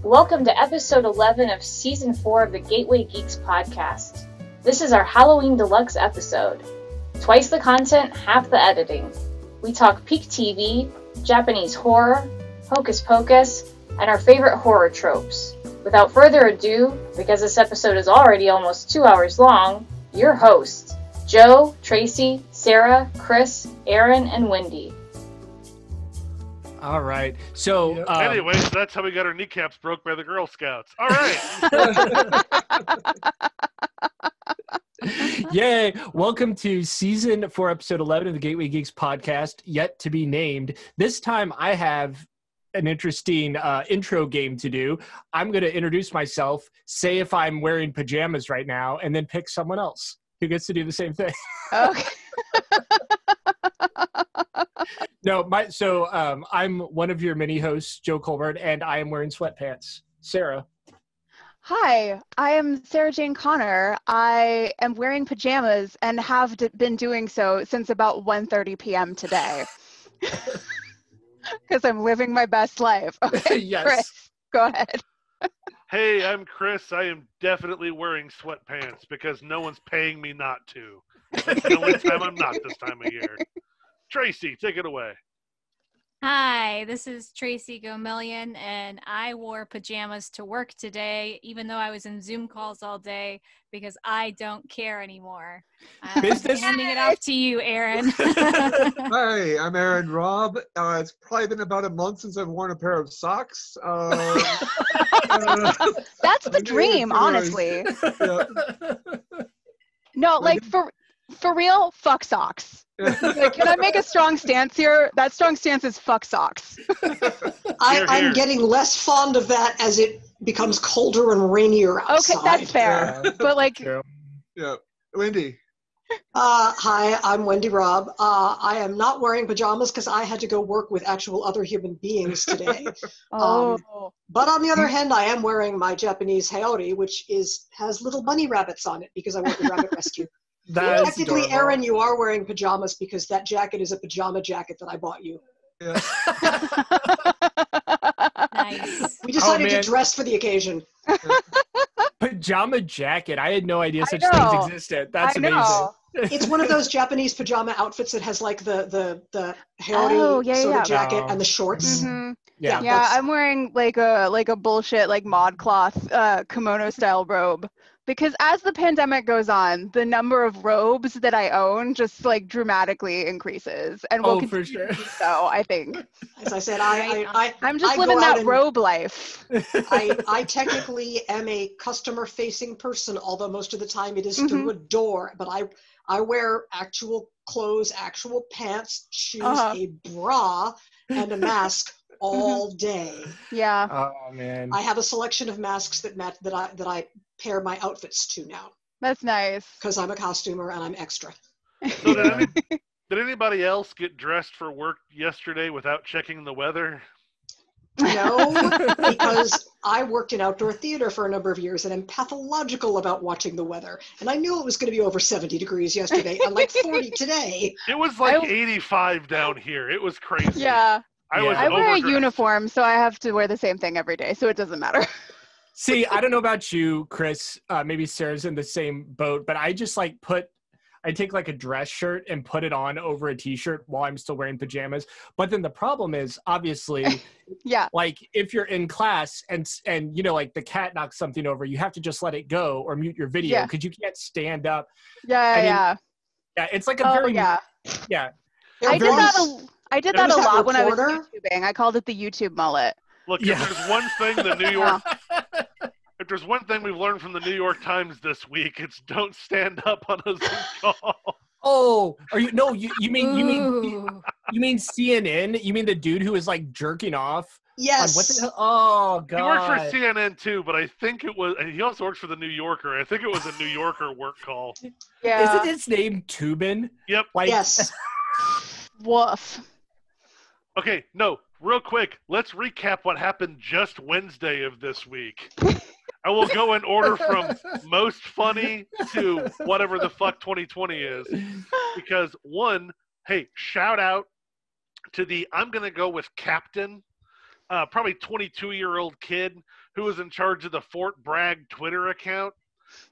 Welcome to episode 11 of season 4 of the Gateway Geeks Podcast. This is our Halloween Deluxe episode. Twice the content, half the editing. We talk peak TV, Japanese horror, Hocus Pocus, and our favorite horror tropes. Without further ado, because this episode is already almost 2 hours long, your hosts, Joe, Tracy, Sarah, Chris, Aaron, and Wendy. All right. So, anyways, that's how we got our kneecaps broke by the Girl Scouts. All right. Yay. Welcome to season 4, episode 11 of the Gateway Geeks Podcast, yet to be named. This time I have an interesting intro game to do. I'm going to introduce myself, say if I'm wearing pajamas right now, and then pick someone else who gets to do the same thing. Okay. No, I'm one of your mini hosts, Joe Kohlburn, and I am wearing sweatpants. Sarah. Hi, I am Sarah Jane Connor. I am wearing pajamas and have been doing so since about 1:30 p.m. today. Because I'm living my best life. Okay, Yes. Chris, go ahead. Hey, I'm Chris. I am definitely wearing sweatpants because no one's paying me not to. That's the only time I'm not this time of year. Tracy, take it away. Hi, this is Tracy Gomillion, and I wore pajamas to work today, even though I was in Zoom calls all day, because I don't care anymore. Handing it off to you, Aaron. Hi, I'm Aaron Robb. It's probably been about a month since I've worn a pair of socks. That's the dream, honestly. Yeah. No, like for real, fuck socks. Like, can I make a strong stance here? That strong stance is fuck socks. I'm getting less fond of that as it becomes colder and rainier outside. Okay, that's fair. Yeah. But like, Yeah. Wendy. Hi, I'm Wendy Robb. I am not wearing pajamas because I had to go work with actual other human beings today. But on the other hand, I am wearing my Japanese haori, which has little bunny rabbits on it because I work with Rabbit Rescue. Technically, adorable. Aaron, you are wearing pajamas because that jacket is a pajama jacket that I bought you. Yeah. Nice. We decided to dress for the occasion. Pajama jacket. I had no idea such things existed. That's amazing. It's one of those Japanese pajama outfits that has like the haori of jacket and the shorts. Mm-hmm. Yeah. I'm wearing like a bullshit like ModCloth kimono style robe. Because as the pandemic goes on, the number of robes that I own just like dramatically increases, and will continue for sure. to do so, I think. As I said, I'm just living that robe life. I technically am a customer-facing person, although most of the time it is through a door. But I wear actual clothes, actual pants, shoes, a bra, and a mask all day. Yeah. Oh man. I have a selection of masks that I pair my outfits to now. That's nice. Because I'm a costumer and I'm extra. So did anybody else get dressed for work yesterday without checking the weather? No, because I worked in outdoor theater for a number of years and am pathological about watching the weather. And I knew it was going to be over 70 degrees yesterday and like 40 today. It was like 85 down here. It was crazy. Yeah. I wear a uniform, so I have to wear the same thing every day, so it doesn't matter. See, I don't know about you, Chris. Maybe Sarah's in the same boat, but I just I take like a dress shirt and put it on over a t-shirt while I'm still wearing pajamas. But then the problem is, obviously, like if you're in class and you know, like the cat knocks something over, you have to just let it go or mute your video because you can't stand up. Yeah, it's like a very I did that a lot when I was YouTubing. I called it the YouTube mullet. Look, if there's one thing if there's one thing we've learned from the New York Times this week, it's don't stand up on a Zoom call. Oh, are you? No, you mean CNN? You mean the dude who was like jerking off? Yes. What the hell? Oh God. He worked for CNN too, but I think it was. And he also works for the New Yorker. I think it was a New Yorker work call. Yeah. Isn't his name Truman? Yep. Yes. Woof. Okay, no, real quick, let's recap what happened just Wednesday of this week. I will go in order from most funny to whatever the fuck 2020 is. Because one, hey, shout out to I'm going to go with Captain, probably 22-year-old kid who was in charge of the Fort Bragg Twitter account,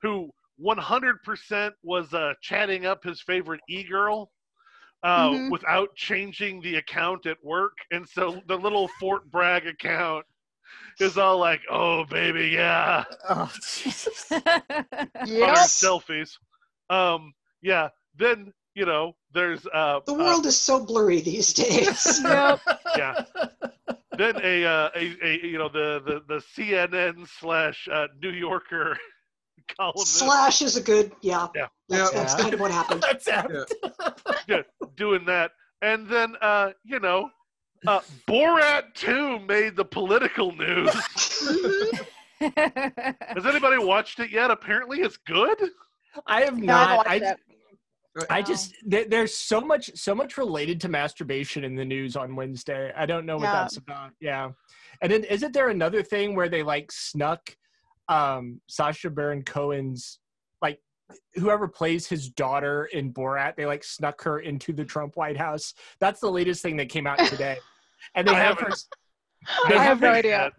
who 100% was chatting up his favorite e-girl without changing the account at work. And so the little Fort Bragg account is all like, oh, baby, yeah. Oh, Jesus. Selfies. Yeah, then, there's... the world is so blurry these days. Yep. Yeah. Then the CNN / New Yorker columnist. Slash is a good, that's kind of what happened. That's apt. Yeah, doing that. And then, Borat 2 made the political news. Has anybody watched it yet? Apparently it's good. I have No, I not. watched it. I just there's so much related to masturbation in the news on Wednesday. I don't know what that's about. Yeah, and then isn't there another thing where they like snuck Sacha Baron Cohen's, like, whoever plays his daughter in Borat, they like snuck her into the Trump White House. That's the latest thing that came out today, and they have her. I have no idea.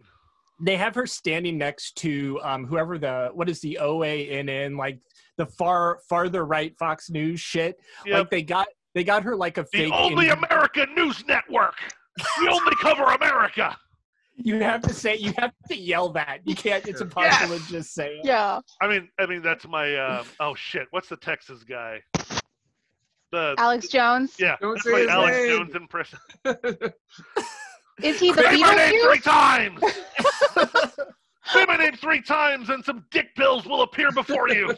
They have her standing next to whoever what is the OANN, like the farther right Fox News shit. Yep. Like they got her like a fake. The only American news network. We only cover America. You have to yell that. You can't. It's impossible to just say it. Yeah. I mean that's my. Oh shit! What's the Texas guy? Alex Jones. Yeah, Don't that's say my his Alex name. Jones impression. Is he the Say my name 3 Beetlejuice? times. Say my name 3 times, and some dick pills will appear before you.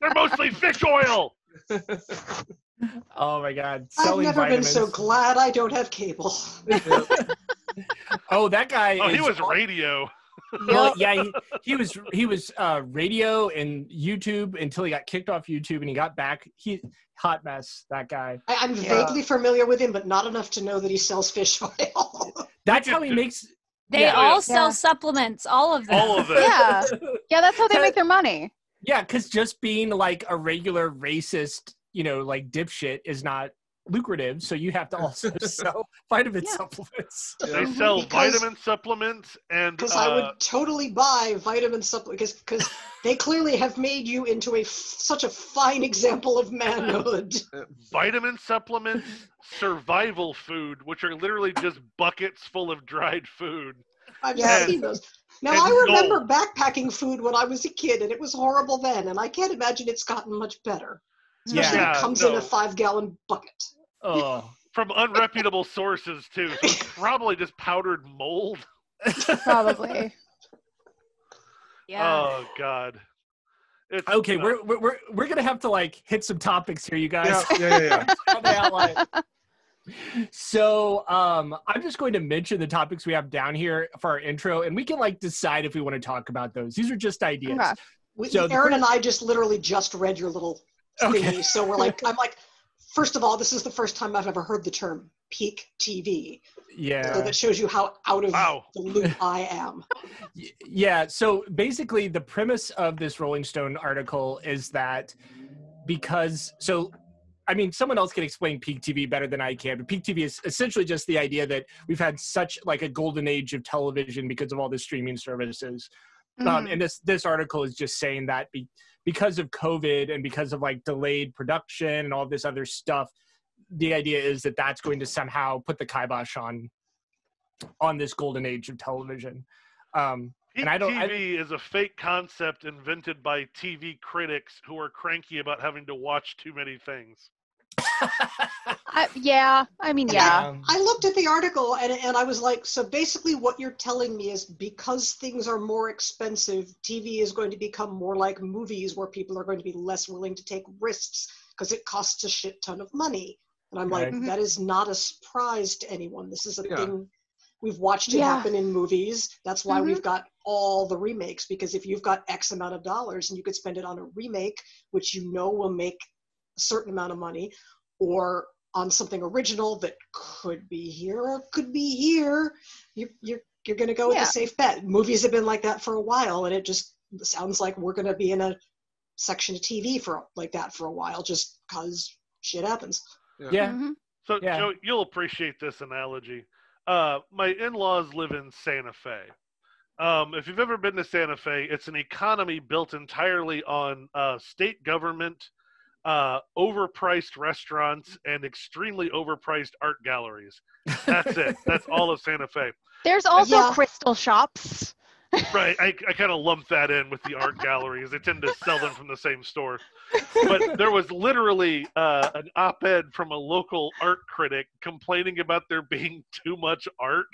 They're mostly fish oil. Oh my God! I've never vitamins. been so glad I don't have cable. Oh, that guy. Oh, he was radio. Well, yeah, he was radio and YouTube until he got kicked off YouTube and he got back. Hot mess, that guy. I'm vaguely familiar with him, but not enough to know that he sells fish oil. That's how he makes. They all sell supplements, all of them. All of it. Yeah, that's how they make their money. Yeah, because just being like a regular racist, like dipshit is not lucrative. So you have to also sell vitamin supplements. They sell vitamin supplements and. Because I would totally buy vitamin supplements because they clearly have made you into such a fine example of manhood. Vitamin supplements, survival food, which are literally just buckets full of dried food. I've seen those. Now, I remember backpacking food when I was a kid, and it was horrible then, and I can't imagine it's gotten much better. Especially when it comes in a 5-gallon bucket. Oh. From unreputable sources, too. So it's probably just powdered mold. Probably. Yeah. Oh, God. It's, okay, we're gonna have to like hit some topics here, you guys. Yeah. On the outline. So I'm just going to mention the topics we have down here for our intro, and we can like decide if we want to talk about those. These are just ideas. Okay. So Aaron and I just literally just read your little thingy, so I'm like, first of all, this is the first time I've ever heard the term peak TV. Yeah. So that shows you how out of the loop I am. Yeah. So basically, the premise of this Rolling Stone article is that someone else can explain peak TV better than I can, but peak TV is essentially just the idea that we've had such like a golden age of television because of all the streaming services. And this article is just saying that because of COVID and because of like delayed production and all this other stuff, the idea is that that's going to somehow put the kibosh on this golden age of television. Peak TV is a fake concept invented by TV critics who are cranky about having to watch too many things. I looked at the article and I was like, so basically what you're telling me is because things are more expensive, TV is going to become more like movies where people are going to be less willing to take risks because it costs a shit ton of money. And I'm like, that is not a surprise to anyone. This is a thing we've watched it happen in movies. That's why we've got all the remakes, because if you've got X amount of dollars and you could spend it on a remake, which will make a certain amount of money, or on something original that could be here or could be here, you're going to go with a safe bet. Movies have been like that for a while, and it just sounds like we're going to be in a section of TV like that for a while, just because shit happens. So Joe, you'll appreciate this analogy. My in-laws live in Santa Fe, If you've ever been to Santa Fe, it's an economy built entirely on state government, overpriced restaurants, and extremely overpriced art galleries. That's it. That's all of Santa Fe. There's also crystal shops. Right. I kind of lump that in with the art galleries. They tend to sell them from the same store. But there was literally an op-ed from a local art critic complaining about there being too much art.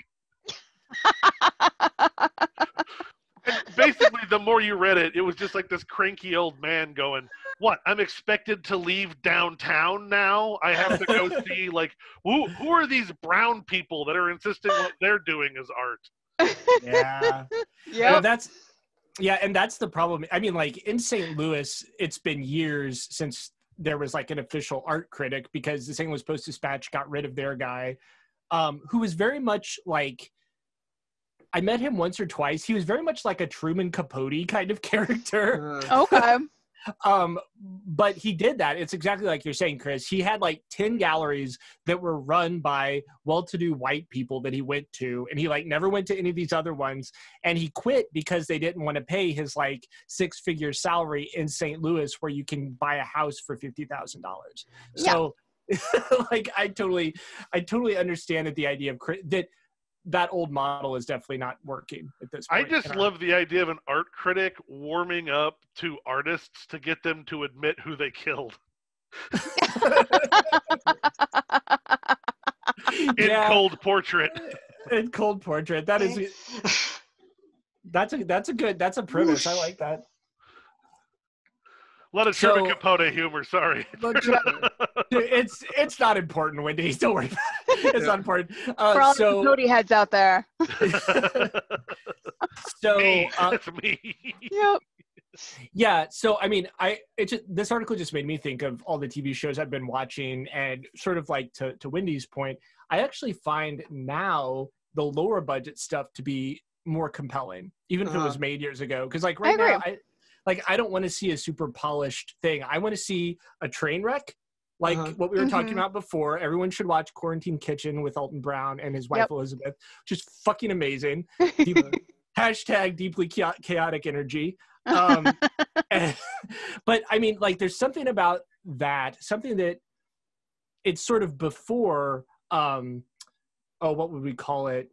And basically, the more you read it, it was just like this cranky old man going, "What? I'm expected to leave downtown now? I have to go see, like, who are these brown people that are insisting what they're doing is art?" Yeah. Yeah. Well, and that's the problem. I mean, like, in St. Louis, it's been years since there was like an official art critic, because the St. Louis Post-Dispatch got rid of their guy, who was very much like, I met him once or twice. He was very much like a Truman Capote kind of character. Okay. But he did that. It's exactly like you're saying, Chris. He had like 10 galleries that were run by well-to-do white people that he went to, and he like never went to any of these other ones. And he quit because they didn't want to pay his like 6-figure salary in St. Louis, where you can buy a house for $50,000. So, like, I totally understand that the idea of that old model is definitely not working at this point. I just love the idea of an art critic warming up to artists to get them to admit who they killed. In cold portrait. In cold portrait. That's a premise. I like that. A lot of Truman Capote humor, sorry. It's not important, Wendy. Don't worry about it. It's not important. For all the Capote heads out there. That's me. Yep. Yeah, so I mean, this article just made me think of all the TV shows I've been watching, and sort of like to Wendy's point, I actually find now the lower budget stuff to be more compelling, even if it was made years ago. Because like right now, I don't want to see a super polished thing. I want to see a train wreck, like what we were talking about before. Everyone should watch Quarantine Kitchen with Alton Brown and his wife Elizabeth. Just fucking amazing. Hashtag deeply chaotic energy. But I mean, like, there's something about that, something that it's sort of before, what would we call it?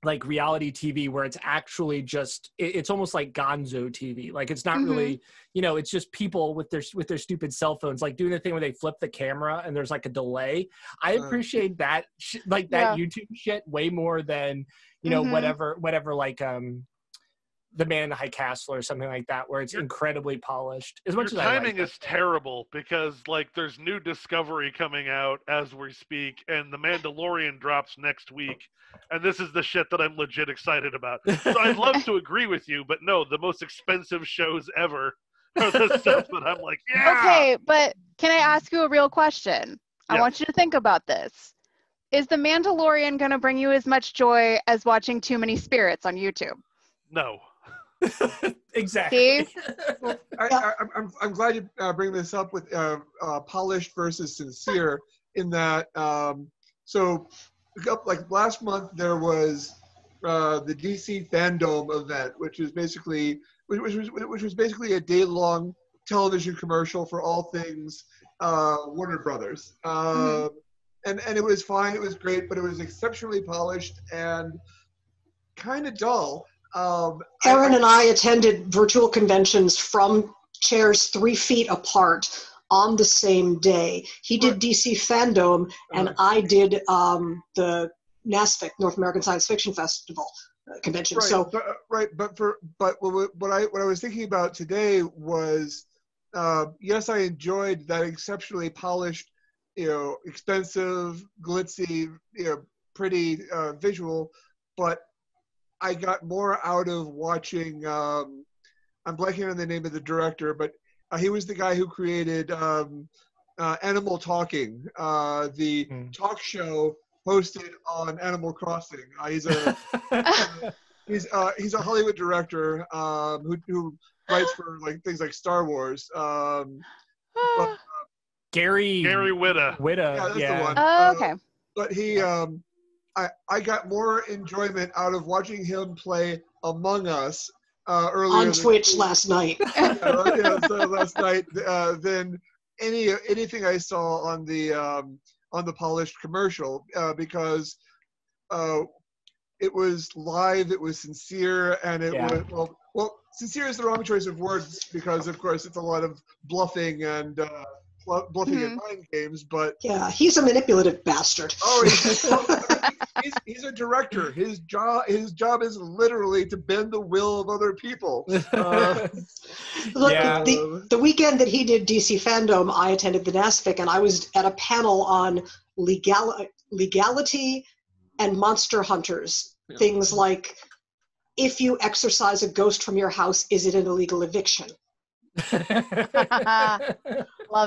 Like reality TV, where it's actually just, it's almost like gonzo TV. Like, it's not really, it's just people with their stupid cell phones, like doing the thing where they flip the camera and there's like a delay. I appreciate that, that YouTube shit way more than, whatever, like, The Man in the High Castle or something like that, where it's incredibly polished. As much as timing is terrible, because like there's new Discovery coming out as we speak, and The Mandalorian drops next week, and this is the shit that I'm legit excited about. So I'd love to agree with you, but no, the most expensive shows ever are the stuff that I'm like, yeah. Okay, but can I ask you a real question? Yeah. I want you to think about this. Is The Mandalorian going to bring you as much joy as watching Too Many Spirits on YouTube? No. Exactly. Well, I'm glad you bring this up with polished versus sincere, in that like last month there was the DC Fandom event, which was basically a day-long television commercial for all things Warner Brothers. And it was fine, it was great, but it was exceptionally polished and kind of dull. Aaron and I attended virtual conventions from chairs 3 feet apart on the same day. He did DC Fandom, and I did the NASFIC, North American Science Fiction Festival convention. Right, but what I was thinking about today was, yes, I enjoyed that exceptionally polished, expensive, glitzy, pretty visual, but I got more out of watching, I'm blanking on the name of the director, but he was the guy who created Animal Talking, the talk show hosted on Animal Crossing. He's a Hollywood director who writes for like things like Star Wars. Gary Whitta. Yeah, that's the one. Oh, okay. But he, I got more enjoyment out of watching him play Among Us earlier on Twitch last night. Last night than anything I saw on the polished commercial because it was live, it was sincere, and it was well, sincere is the wrong choice of words because of course it's a lot of bluffing and bluffing and mind games, but yeah, he's a manipulative bastard. Oh, he's a director. His job is literally to bend the will of other people. Look, the weekend that he did DC Fandom, I attended the NASFIC, and I was at a panel on legality and monster hunters. Yeah. Things like, if you exorcise a ghost from your house, is it an illegal eviction? Love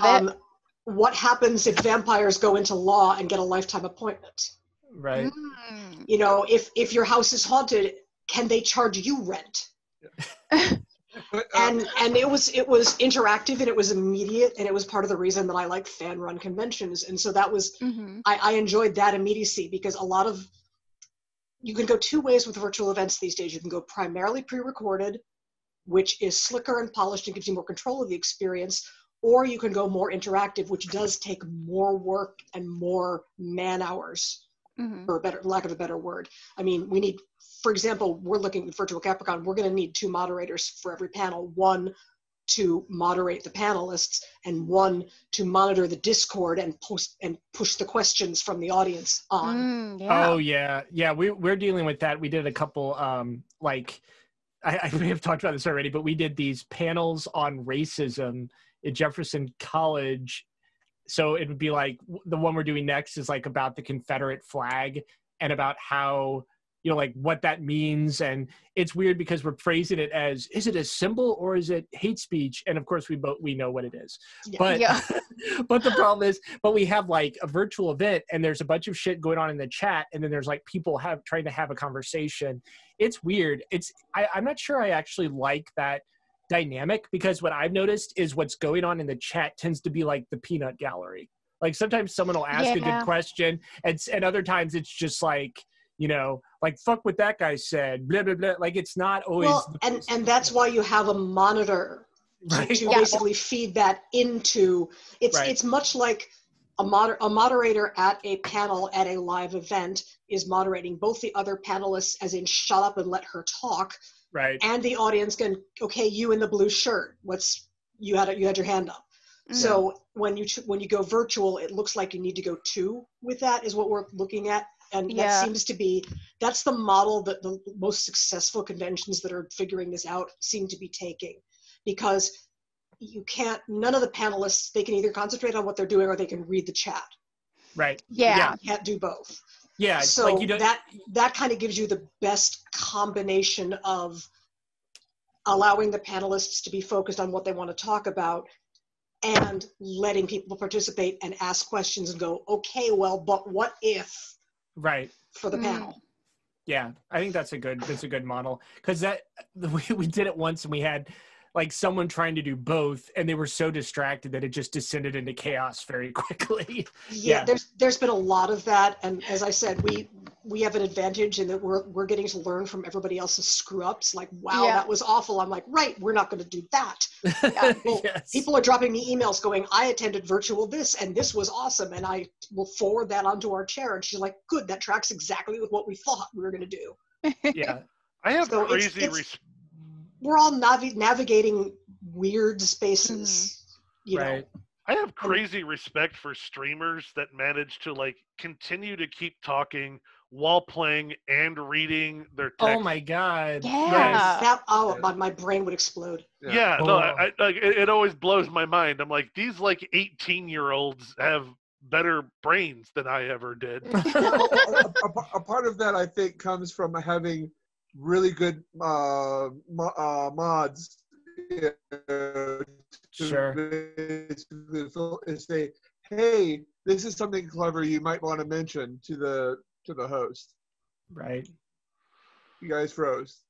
it. What happens if vampires go into law and get a lifetime appointment? Right. You know, if your house is haunted, can they charge you rent? And it was interactive and it was immediate, and it was part of the reason that I like fan run conventions. And so that was I enjoyed that immediacy, because you can go two ways with virtual events these days. You can go primarily pre-recorded, which is slicker and polished and gives you more control of the experience, or you can go more interactive, which does take more work and more man hours, for lack of a better word. I mean, we need, for example, we're looking at Virtual Capricorn, we're going to need 2 moderators for every panel, 1 to moderate the panelists and 1 to monitor the Discord and post and push the questions from the audience on. Oh yeah. We're dealing with that. We did a couple I may have talked about this already, but we did these panels on racism at Jefferson College. So it would be like the one we're doing next is like about the Confederate flag and about how, you know, like what that means. And it's weird because we're phrasing it as, is it a symbol or is it hate speech? And of course we know what it is. Yeah. But the problem is, we have like a virtual event and there's a bunch of shit going on in the chat. And then there's like people trying to have a conversation. It's weird. I'm not sure I actually like that dynamic, because what I've noticed is what's going on in the chat tends to be like the peanut gallery. Like sometimes someone will ask a good question and other times it's just like, you know, like, fuck what that guy said, blah, blah, blah. Like, it's not always... Well, and that's why you have a monitor to basically feed that into... It's much like a moderator at a panel at a live event is moderating both the other panelists, as in shut up and let her talk, and the audience can, okay, you in the blue shirt, you had your hand up. So when you go virtual, it looks like you need to go 2 with that, is what we're looking at. And that seems to be, that's the model that the most successful conventions that are figuring this out seem to be taking. Because none of the panelists, they can either concentrate on what they're doing or they can read the chat. Right. Yeah. You can't do both. Yeah. So like that kind of gives you the best combination of allowing the panelists to be focused on what they want to talk about and letting people participate and ask questions and go, okay, well, but what if? Right. For the panel. Yeah, I think that's a good model, because we did it once and we had like someone trying to do both and they were so distracted that it just descended into chaos very quickly. There's been a lot of that, and as I said, we have an advantage in that we're getting to learn from everybody else's screw ups. Like, wow, that was awful. I'm like, right, we're not going to do that. People are dropping me emails going, I attended virtual this and this was awesome, and I will forward that onto our chair, and she's like, good, that tracks exactly with what we thought we were going to do. I have crazy we're all navigating weird spaces, you know. I have crazy respect for streamers that manage to like continue to keep talking while playing and reading their text. Oh my god! Yeah, my brain would explode. It always blows my mind. I'm like, these like 18-year-olds have better brains than I ever did. A part of that, I think, comes from having really good mods to say, hey, this is something clever you might want to mention to the host. Right. You guys froze.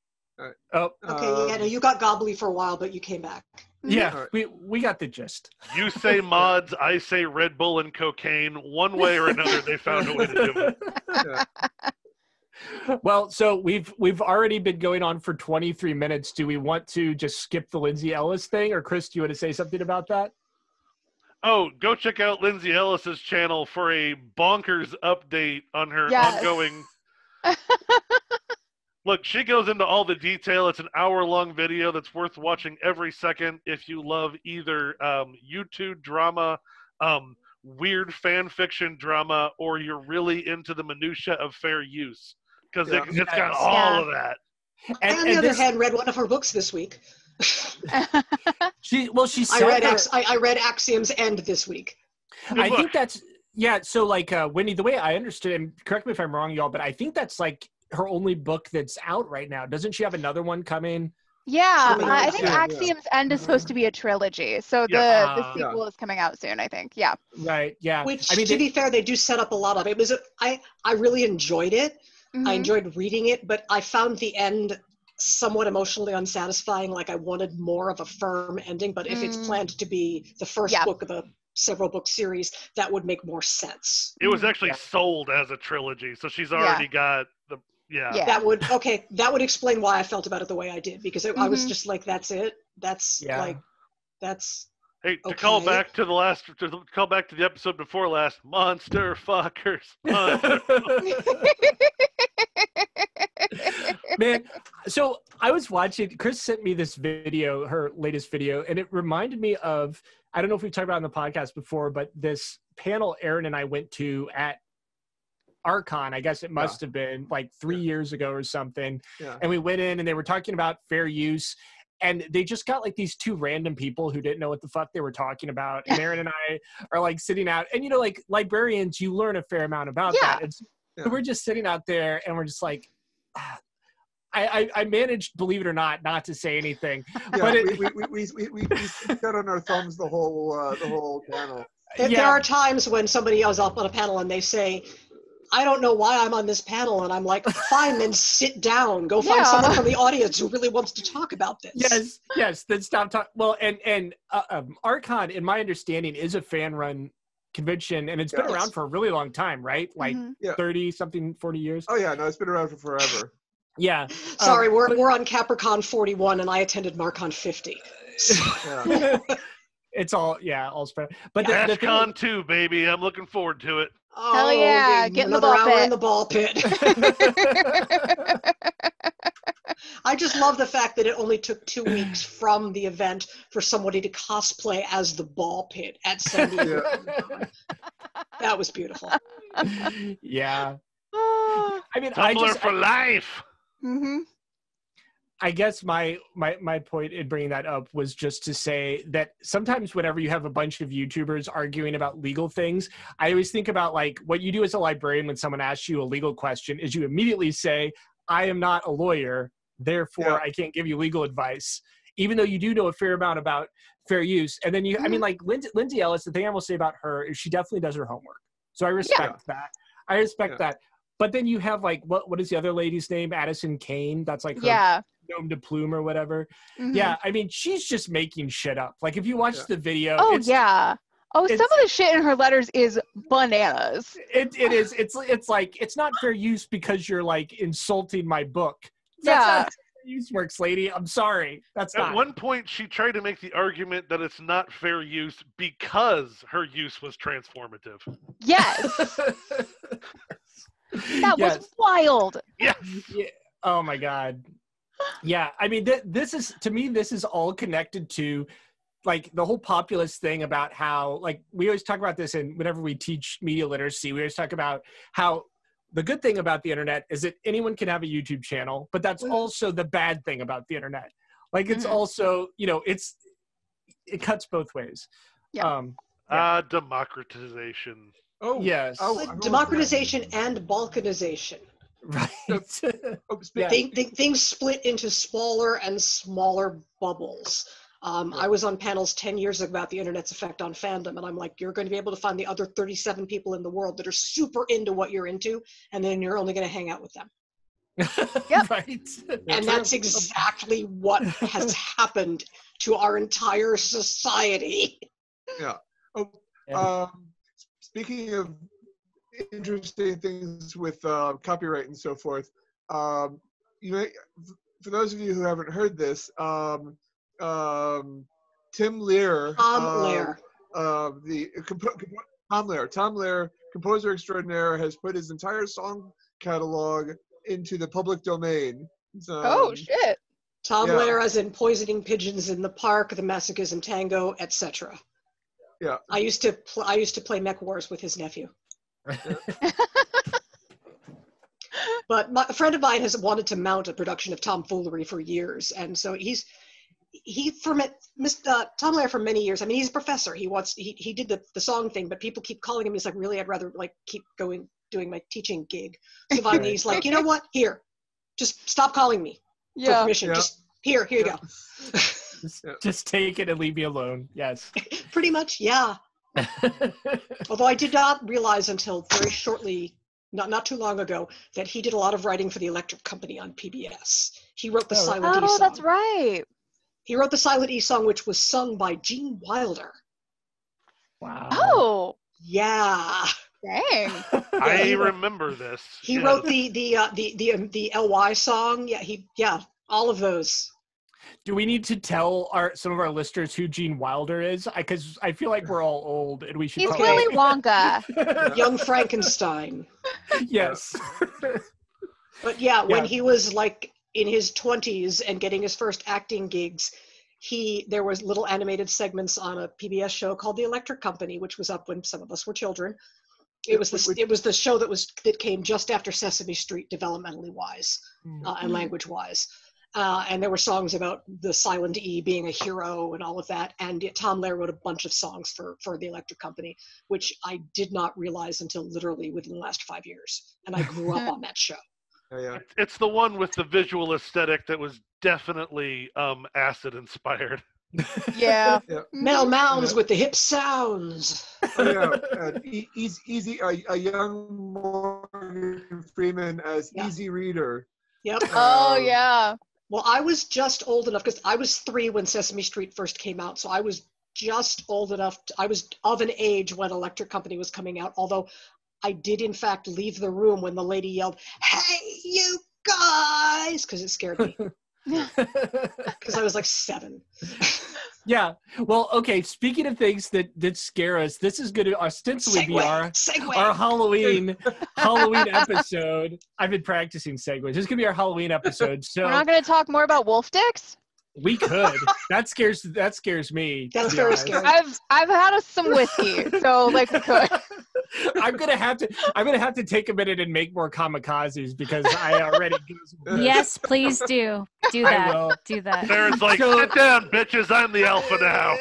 Oh, Okay, yeah, no, you got gobbly for a while, but you came back. yeah, we got the gist. You say mods, I say Red Bull and cocaine. One way or another, they found a way to do it. Yeah. Well, so we've already been going on for 23 minutes. Do we want to just skip the Lindsay Ellis thing, or Chris, do you want to say something about that? Oh, go check out Lindsay Ellis's channel for a bonkers update on her ongoing. Look, she goes into all the detail. It's an hour-long video that's worth watching every second if you love either YouTube drama, weird fan fiction drama, or you're really into the minutia of fair use. Because it's got all of that. I, on the other hand, read one of her books this week. She said I read Axiom's End this week. I think that's so like Wendy, the way I understood, and correct me if I'm wrong, y'all, but I think that's like her only book that's out right now. Doesn't she have another one coming? Yeah, I think Axiom's End is supposed to be a trilogy, so the sequel is coming out soon, I think. Yeah. Right. Yeah. Which, to be fair, they do set up a lot of it. I really enjoyed it. Mm-hmm. I enjoyed reading it, but I found the end somewhat emotionally unsatisfying. Like I wanted more of a firm ending, but if it's planned to be the first book of a several book series, that would make more sense. It was actually sold as a trilogy, so she's already got the That would explain why I felt about it the way I did, because I was just like, that's it. That's Hey, to call back to the episode before last, monster fuckers. Man, so I was watching, Chris sent me this video, her latest video, and it reminded me of, I don't know if we've talked about it on the podcast before, but this panel Aaron and I went to at Archon, I guess it must have been like 3 years ago or something. Yeah. And we went in and they were talking about fair use. And they just got like these two random people who didn't know what the fuck they were talking about. And Aaron and I are like sitting out, and like librarians, you learn a fair amount about that. And so we're just sitting out there and we're just like, I managed, believe it or not to say anything. Yeah, but we got on our thumbs the whole panel. There are times when somebody is up on a panel and they say, I don't know why I'm on this panel, and I'm like, fine, then sit down. Go find someone from the audience who really wants to talk about this. Yes, then stop talking. Well, and Archon, in my understanding, is a fan-run convention, and it's been around for a really long time, right? Like 30-something, 40 years? Oh, yeah, no, it's been around for forever. Yeah. Sorry, we're on Capricorn 41, and I attended Marcon 50. It's all spread. But Ashcon 2, baby. I'm looking forward to it. Oh, hell yeah, get in the ball pit. In the ball pit. I just love the fact that it only took 2 weeks from the event for somebody to cosplay as the ball pit at San Diego. That was beautiful. Yeah. I mean, Tumblr for life. Mm-hmm. I guess my point in bringing that up was just to say that sometimes whenever you have a bunch of YouTubers arguing about legal things, I always think about like what you do as a librarian when someone asks you a legal question is you immediately say, I am not a lawyer, therefore I can't give you legal advice, even though you do know a fair amount about fair use. And then I mean, like Lindsay Ellis, the thing I will say about her is she definitely does her homework. So I respect that. I respect that. But then you have like, what is the other lady's name? Addison Kane. That's like her Gnome de Plume or whatever. Mm-hmm. Yeah, I mean, she's just making shit up. Like if you watch the video. Oh, some of the shit in her letters is bananas. It is. It's like, it's not fair use because you're like insulting my book. That's not how fair use works, lady. I'm sorry. That's not. At one point, she tried to make the argument that it's not fair use because her use was transformative. Yes. That was wild. Yes. Yeah. Oh my God. Yeah. I mean, this is all connected to like the whole populist thing about how, like, we always talk about this, and whenever we teach media literacy, we always talk about how the good thing about the internet is that anyone can have a YouTube channel, but that's also the bad thing about the internet. Like it's also, it cuts both ways. Yeah. Democratization. Oh, yes. Democratization and balkanization. Right. Things split into smaller and smaller bubbles. I was on panels 10 years ago about the internet's effect on fandom, and I'm like, you're going to be able to find the other 37 people in the world that are super into what you're into, and then you're only going to hang out with them. Yep. Right. And that's exactly what has happened to our entire society. Yeah. Oh, speaking of interesting things with copyright and so forth, you may, for those of you who haven't heard this, Tim Lehrer, Tom Lehrer, composer extraordinaire, has put his entire song catalog into the public domain. Oh shit! Tom Lehrer, as in Poisoning Pigeons in the Park, The Masochism Tango, etc. Yeah. I used to play Mech Wars with his nephew. But a friend of mine has wanted to mount a production of tomfoolery for years, and so Tom Lehrer for many years. I mean, he's a professor. He did the song thing, but people keep calling him. He's like, really, I'd rather like keep doing my teaching gig. So finally, he's like, you know what? Here, just stop calling me for permission. Yeah. Just here you go. Just take it and leave me alone. Yes. Pretty much, yeah. Although I did not realize until very shortly, not too long ago, that he did a lot of writing for the Electric Company on PBS. He wrote the Silent E song. Oh, that's right. He wrote the Silent E song, which was sung by Gene Wilder. Wow. Oh. Yeah. Dang. I remember this. He wrote the LY song. Yeah, all of those. Do we need to tell some of our listeners who Gene Wilder is? Because I feel like we're all old and we should. He's Willy Wonka. Young Frankenstein. Yes. But when he was like in his 20s and getting his first acting gigs, there was little animated segments on a PBS show called The Electric Company, which was up when some of us were children. It was the show that came just after Sesame Street, developmentally wise and language wise. And there were songs about the Silent E being a hero and all of that. And Tom Lehrer wrote a bunch of songs for the Electric Company, which I did not realize until literally within the last 5 years. And I grew up on that show. Yeah. It's the one with the visual aesthetic that was definitely acid inspired. Yeah. Mel Mounds with the hip sounds. Easy, a young Morgan Freeman as Easy Reader. Yep. Oh yeah. Well, I was just old enough because I was 3 when Sesame Street first came out, so I was just old enough. I was of an age when Electric Company was coming out, although I did in fact leave the room when the lady yelled, "Hey, you guys!" because it scared me. Because I was like 7. Yeah. Well, okay. Speaking of things that scare us, this is going to ostensibly be our Halloween episode. I've been practicing segues. This is going to be our Halloween episode. So we're not going to talk more about wolf dicks. We could. That scares me. That's very scary. I've had some whiskey, so like we could. I'm gonna have to take a minute and make more kamikazes because I already. Yes, please do that. I will. Do that. Sarah's like, sit down, bitches. I'm the alpha now.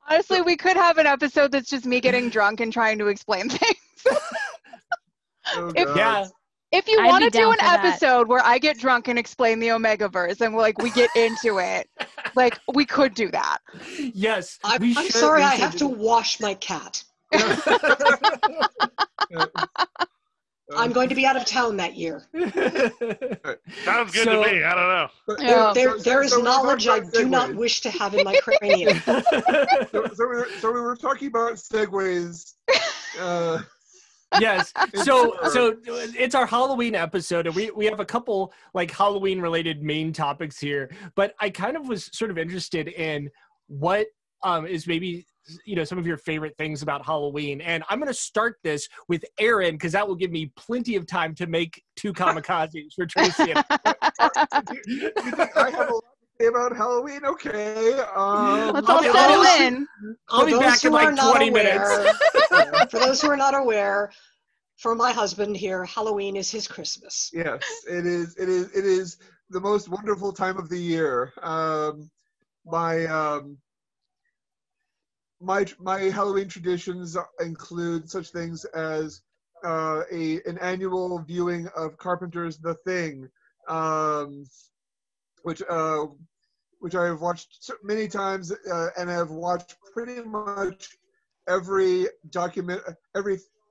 Honestly, we could have an episode that's just me getting drunk and trying to explain things. If you want to do an episode where I get drunk and explain the Omegaverse and we get into it, we could do that. Yes. I'm sorry, I have to wash my cat. I'm going to be out of town that year. Sounds good to me. I don't know. There is knowledge I do not wish to have in my cranium. So we were talking about segues. Yes. So it's our Halloween episode, and we have a couple Halloween related main topics here. But I kind of was sort of interested in what is maybe some of your favorite things about Halloween. And I'm going to start this with Aaron because that will give me plenty of time to make 2 kamikazes for Tracy. You think I have a lot to say about Halloween? Okay. Let's all settle in. I'll be back in 20 minutes. For those who are not aware, for my husband here, Halloween is his Christmas. Yes, it is. It is the most wonderful time of the year. My Halloween traditions include such things as an annual viewing of Carpenter's The Thing, which I've watched many times, and I've watched pretty much every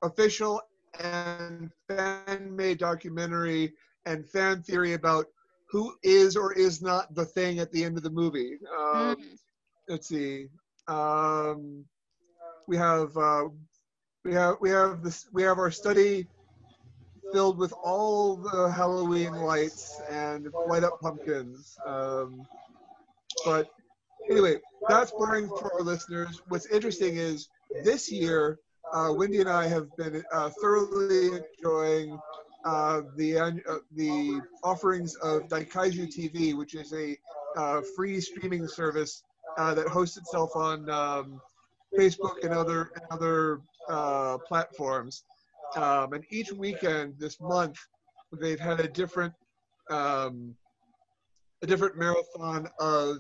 official and fan-made documentary and fan theory about who is or is not the thing at the end of the movie. Let's see. We have our study filled with all the Halloween lights and light up pumpkins. But anyway, that's boring for our listeners. What's interesting is this year, Wendy and I have been thoroughly enjoying the offerings of DaikijuTV, which is a free streaming service that hosts itself on Facebook and other platforms. And each weekend this month, they've had a different marathon of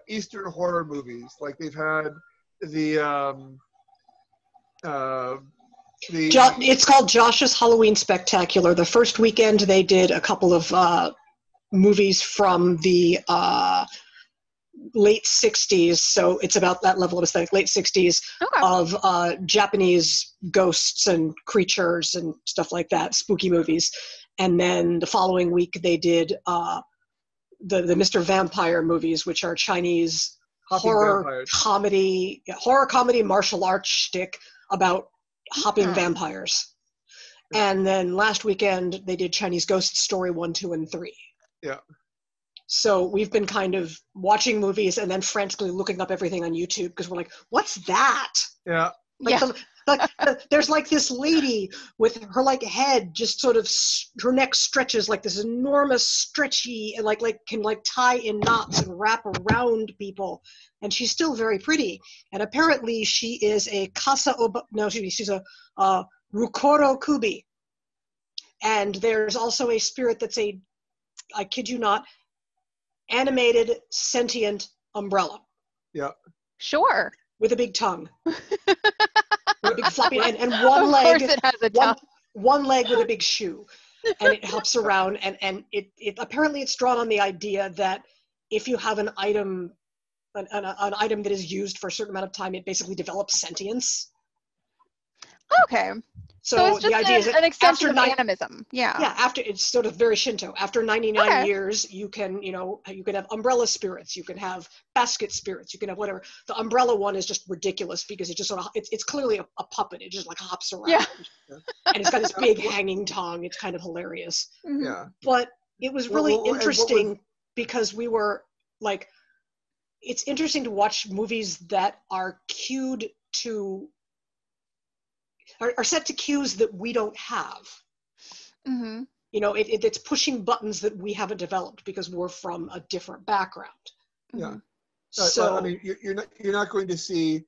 Eastern horror movies. Like they've had it's called Josh's Halloween Spectacular. The first weekend they did a couple of movies from the late 60s, so it's about that level of aesthetic, late 60s, of Japanese ghosts and creatures and stuff like that, spooky movies. And then the following week they did the Mr. Vampire movies, which are Chinese horror comedy martial arts shtick about hopping vampires. And then last weekend they did Chinese Ghost Story 1, 2, and 3. Yeah. So we've been kind of watching movies and then frantically looking up everything on YouTube because we're like, what's that? Yeah. There's like this lady with her like head just sort of, her neck stretches like this enormous stretchy and like can like tie in knots and wrap around people, and she's still very pretty. And apparently she is a she's a Rukoro Kubi. And there's also a spirit that's a, I kid you not, animated sentient umbrella. Yeah. Sure. With a big tongue. With a big floppy and one leg. Of course it has a tongue. One leg with a big shoe. And it hops around, and it apparently it's drawn on the idea that if you have an item that is used for a certain amount of time, it basically develops sentience. Okay. So it's just the idea is that an extension of animism. Yeah. Yeah, after, it's sort of very Shinto. After 99 years, you can have umbrella spirits, you can have basket spirits, you can have whatever. The umbrella one is just ridiculous because it just sort of, it's clearly a puppet. It just like hops around. Yeah. And it's got this big hanging tongue. It's kind of hilarious. Mm-hmm. Yeah. But it was really interesting because we were like, it's interesting to watch movies that are cued to, are set to cues that we don't have. Mm-hmm. You know, it's pushing buttons that we haven't developed because we're from a different background. Yeah. So I mean, you're not going to see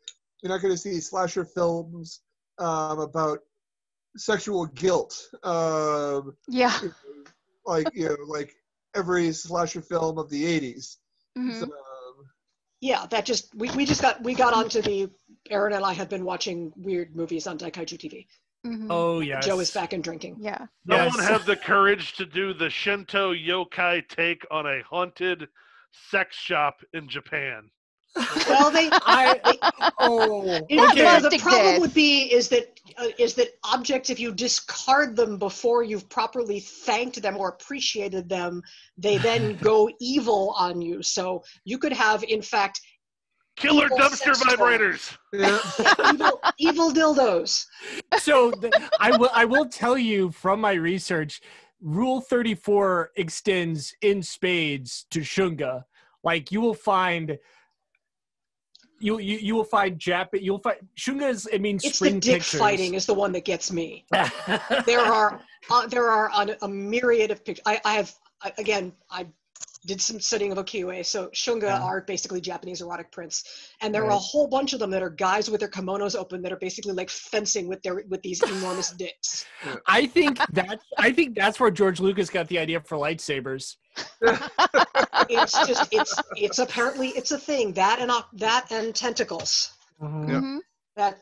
slasher films about sexual guilt. Yeah. Like every slasher film of the 80s. Mm-hmm. So, yeah, that just we got onto the, Aaron and I have been watching weird movies on DaikijuTV. Mm-hmm. Oh yes. Joe is back and drinking. Yeah. Someone have the courage to do the Shinto yokai take on a haunted sex shop in Japan. Well, You know, the problem would be is that objects, if you discard them before you've properly thanked them or appreciated them, they then go evil on you. So you could have, in fact, Killer evil dumpster sex vibrators. evil dildos. So I will tell you from my research, Rule 34 extends in spades to Shunga. Like you will find Shunga's, it means It's spring the dick pictures. fighting is the one that gets me. There are a myriad of pictures. I did some studying of ukiyo-e, so shunga are basically Japanese erotic prints, and there are a whole bunch of them that are guys with their kimonos open that are basically like fencing with these enormous dicks. I think that's where George Lucas got the idea for lightsabers. It's apparently it's a thing, that and tentacles. Mm-hmm. Yeah.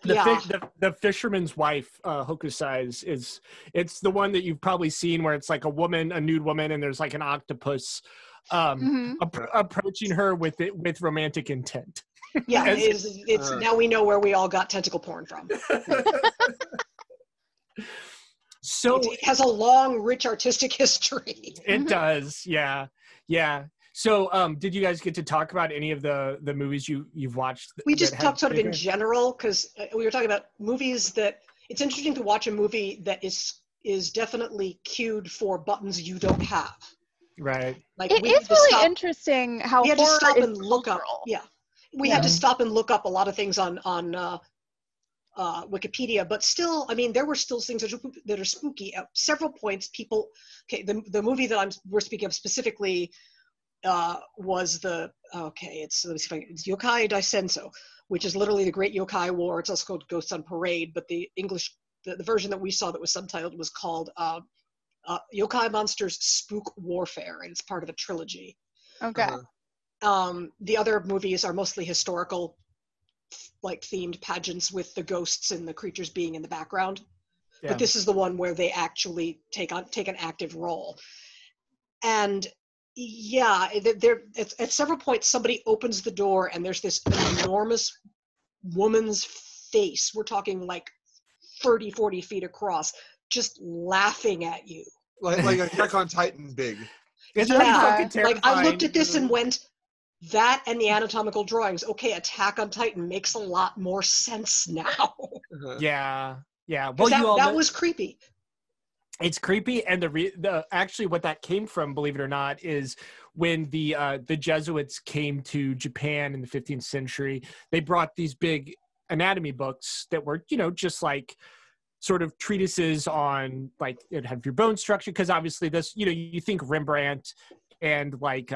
The Fisherman's Wife, Hokusai, it's the one that you've probably seen where it's like a nude woman, and there's like an octopus approaching her with romantic intent. Yeah, it's now we know where we all got tentacle porn from. So it has a long, rich artistic history. It does, yeah. So, did you guys get to talk about any of the movies you've watched? We just talked sort of in general, because we were talking about movies that it's interesting to watch a movie that is definitely cued for buttons you don't have. Right. Like it is really interesting how we had to stop and cultural. look up. Yeah, we had to stop and look up a lot of things on Wikipedia, but still, I mean, there were still things that are spooky. At several points, people. Okay, the movie that we're speaking of specifically was it's Yokai Daisenso, which is literally the Great Yokai War. It's also called Ghosts on Parade, but the English the version that we saw that was subtitled was called Yokai Monsters Spook Warfare, and it's part of a trilogy. Okay. The other movies are mostly historical, like themed pageants with the ghosts and the creatures being in the background. Yeah. But this is the one where they actually take an active role. And yeah, at several points somebody opens the door and there's this enormous woman's face. We're talking like 30, 40 feet across, just laughing at you. Like Attack on Titan big. It's like I looked at this and went, that and the anatomical drawings. Okay, Attack on Titan makes a lot more sense now. Yeah. Well, that was creepy. It's creepy, and the actually what that came from, believe it or not, is when the Jesuits came to Japan in the 15th century. They brought these big anatomy books that were, just like sort of treatises on, like, it had your bone structure, because obviously this, you think Rembrandt and like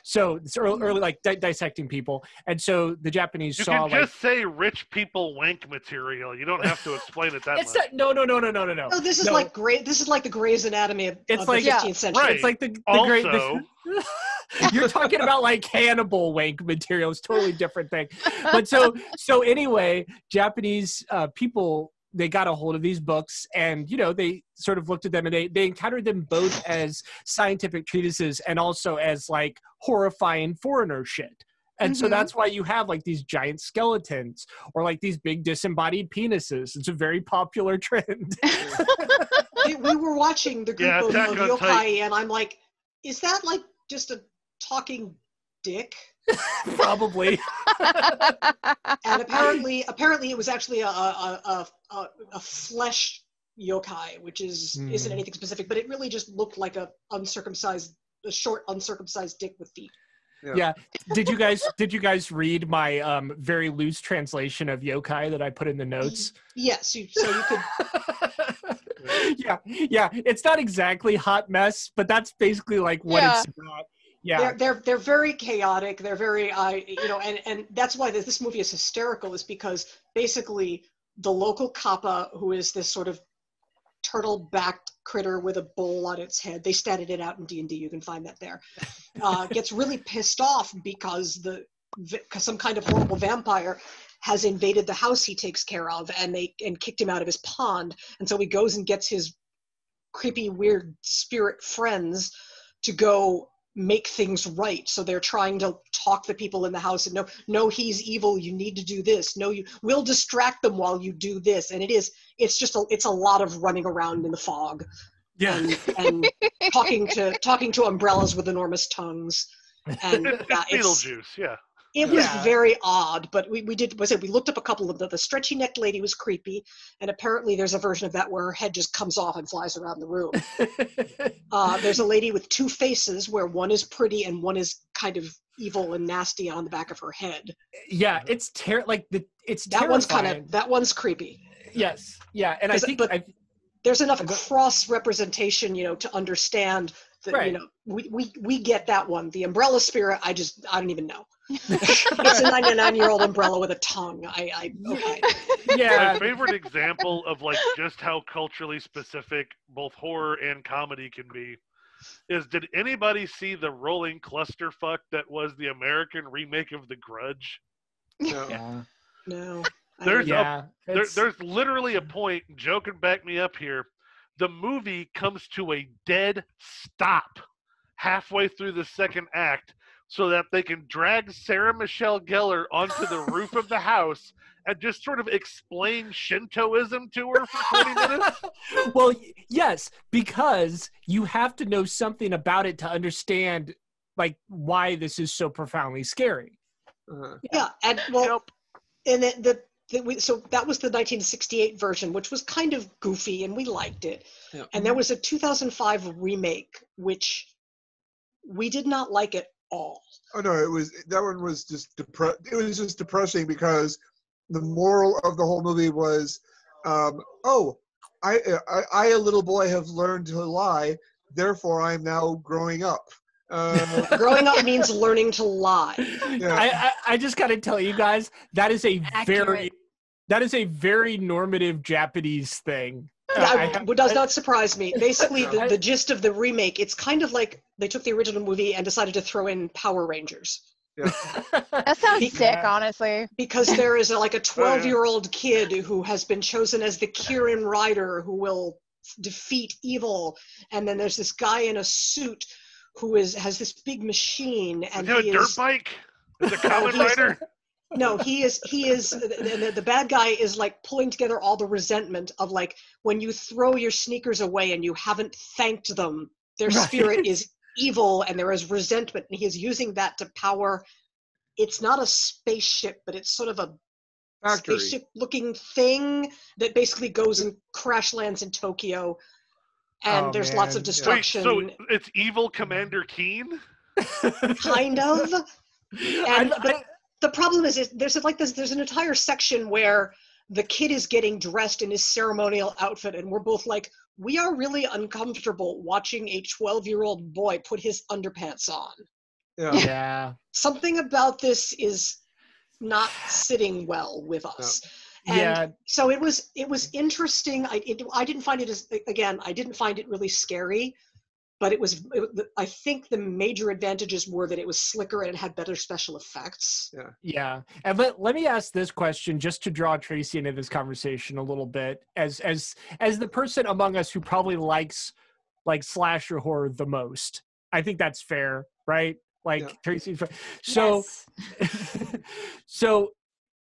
so it's early like dissecting people, and so the Japanese saw. You can just say rich people wank material. You don't have to explain it that much. No. No, this is like great. This is like the Grey's Anatomy of the 15th century. Right. It's like the great. You're talking about like Hannibal wank material. It's totally different thing. But so anyway, Japanese people, they got a hold of these books, and they sort of looked at them, and they encountered them both as scientific treatises and also as like horrifying foreigner shit. And so that's why you have like these giant skeletons or like these big disembodied penises. It's a very popular trend. We were watching the group of yokai, and I'm like, is that like just a talking dick? Probably. And apparently it was actually a flesh yokai, which isn't anything specific, but it really just looked like a short uncircumcised dick with feet. Yeah. Did you guys read my very loose translation of yokai that I put in the notes? Yes. So you could. Yeah. It's not exactly hot mess, but that's basically like what it's about. Yeah, they're very chaotic. They're very and that's why this movie is hysterical, is because basically the local kappa, who is this sort of turtle-backed critter with a bowl on its head, they statted it out in D&D, you can find that there, gets really pissed off because some kind of horrible vampire has invaded the house he takes care of, and kicked him out of his pond, and so he goes and gets his creepy, weird spirit friends to go make things right. So they're trying to talk the people in the house and no, he's evil, you need to do this, we'll distract them while you do this. And it's a lot of running around in the fog, and talking to umbrellas with enormous tongues, and it's Beetlejuice. It was very odd, but we looked up a couple of the stretchy necked lady was creepy, and apparently there's a version of that where her head just comes off and flies around the room. There's a lady with two faces where one is pretty and one is kind of evil and nasty on the back of her head. Yeah, it's that one's creepy. Yes, yeah, and I think there's enough cross representation, to understand that. Right. We get that one. The umbrella spirit, I don't even know. It's a 99-year-old umbrella with a tongue. Okay. Yeah. My favorite example of like just how culturally specific both horror and comedy can be is, did anybody see the rolling clusterfuck that was the American remake of The Grudge? No. Yeah. No. There's literally a point, Joe can back me up here, the movie comes to a dead stop halfway through the second act so that they can drag Sarah Michelle Gellar onto the roof of the house and just sort of explain Shintoism to her for 20 minutes? Well, yes, because you have to know something about it to understand like why this is so profoundly scary. Yeah, and well, and so that was the 1968 version, which was kind of goofy, and we liked it. Yeah. And there was a 2005 remake, which we did not like at all. Oh no, that one was just it was just depressing because the moral of the whole movie was, I a little boy have learned to lie, therefore I'm now growing up. Growing up means learning to lie. Yeah. I just got to tell you guys, that is a Accurate. very normative Japanese thing. That does not surprise me. Basically, the gist of the remake, it's kind of like they took the original movie and decided to throw in Power Rangers. Yeah. That sounds sick, honestly. Because there is like a 12-year-old kid who has been chosen as the Kirin Rider who will defeat evil, and then there's this guy in a suit who has this big machine, and Is he a dirt bike? Is it a Kamen Rider? No, he is, the bad guy is like pulling together all the resentment of like when you throw your sneakers away and you haven't thanked them, their spirit is evil and there is resentment, and he is using that to power, it's not a spaceship, but it's sort of a Factory. spaceship looking thing that basically goes and crash lands in Tokyo, and there's lots of destruction. Wait, so it's evil Commander Keen? Kind of. But the problem is there's an entire section where the kid is getting dressed in his ceremonial outfit, and we're both like, we are really uncomfortable watching a 12-year-old boy put his underpants on. Yeah. Something about this is not sitting well with us. And so it was interesting. I didn't find it I didn't find it really scary, but I think the major advantages were that it was slicker and it had better special effects. Yeah. And let me ask this question just to draw Tracy into this conversation a little bit as the person among us who probably likes like slasher horror the most. I think that's fair, right? Like Tracy. So, so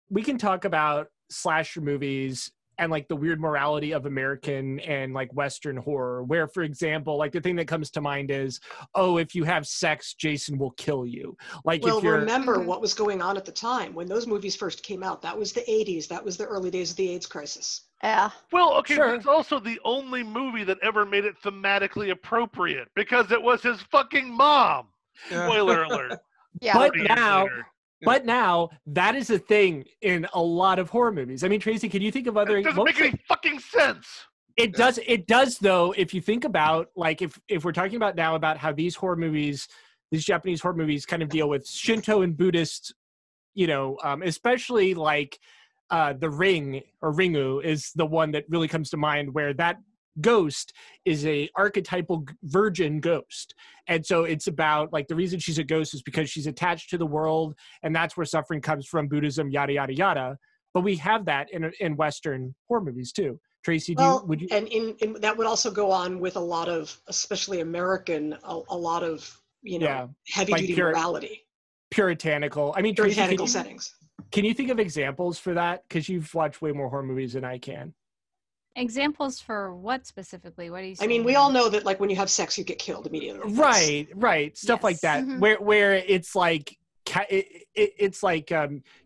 we can talk about slasher movies and like the weird morality of American and like Western horror, where, for example, like the thing that comes to mind is, if you have sex, Jason will kill you. Like, well, remember what was going on at the time when those movies first came out. That was the 80s. That was the early days of the AIDS crisis. Yeah. Well, okay, but it's also the only movie that ever made it thematically appropriate because it was his fucking mom. Spoiler alert. Yeah. But now that is a thing in a lot of horror movies. I mean, Tracy, can you think of other? It doesn't make any fucking sense. It does. It does, though. If you think about, like, if we're talking about now about how these horror movies, these Japanese horror movies, kind of deal with Shinto and Buddhist, especially like The Ring or Ringu is the one that really comes to mind, where that ghost is a archetypal virgin ghost, and so it's about like the reason she's a ghost is because she's attached to the world, and that's where suffering comes from, Buddhism, yada yada yada. But we have that in Western horror movies too. Tracy, would you? And in that would also go on with a lot of, especially American, a lot of heavy duty morality, puritanical. I mean, puritanical Tracy, settings. Can you think of examples for that? Because you've watched way more horror movies than I can. Examples for what specifically? What do you say? I mean, we all know that like when you have sex, you get killed immediately. Right. Stuff like that, where it's like it's like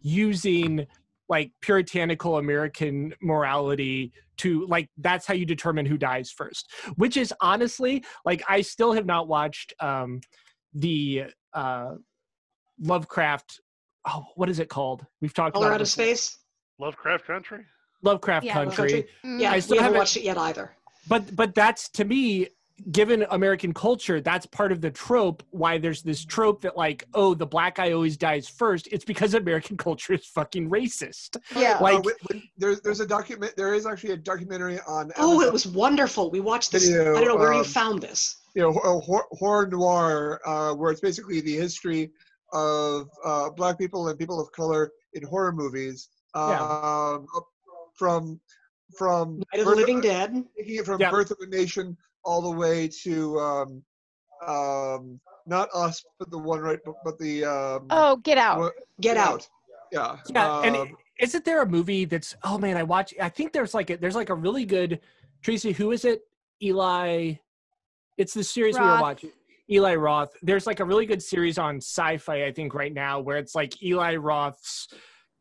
using like puritanical American morality to like, that's how you determine who dies first. Which is honestly, like, I still have not watched the Lovecraft. Oh, what is it called? We've talked about Color Out of Space. Lovecraft Country. Lovecraft Country. Yeah, we haven't watched it yet either. But that's, to me, given American culture, that's part of the trope, why there's this trope that like, the black guy always dies first. It's because American culture is fucking racist. Yeah. Like there is actually a documentary on Amazon. It was wonderful. We watched this. I don't know where you found this. Horror noir, where it's basically the history of black people and people of color in horror movies. From Night of the Living Dead, taking it from Birth of a Nation all the way to not Us, but the one right, but the Get Out. Get Out. Yeah. Yeah, and isn't there a movie that's? Oh man, I think there's like a really good. Tracy, who is it? Eli. It's the series we were watching. Eli Roth. There's like a really good series on Sci-Fi, I think, right now, where it's like Eli Roth's,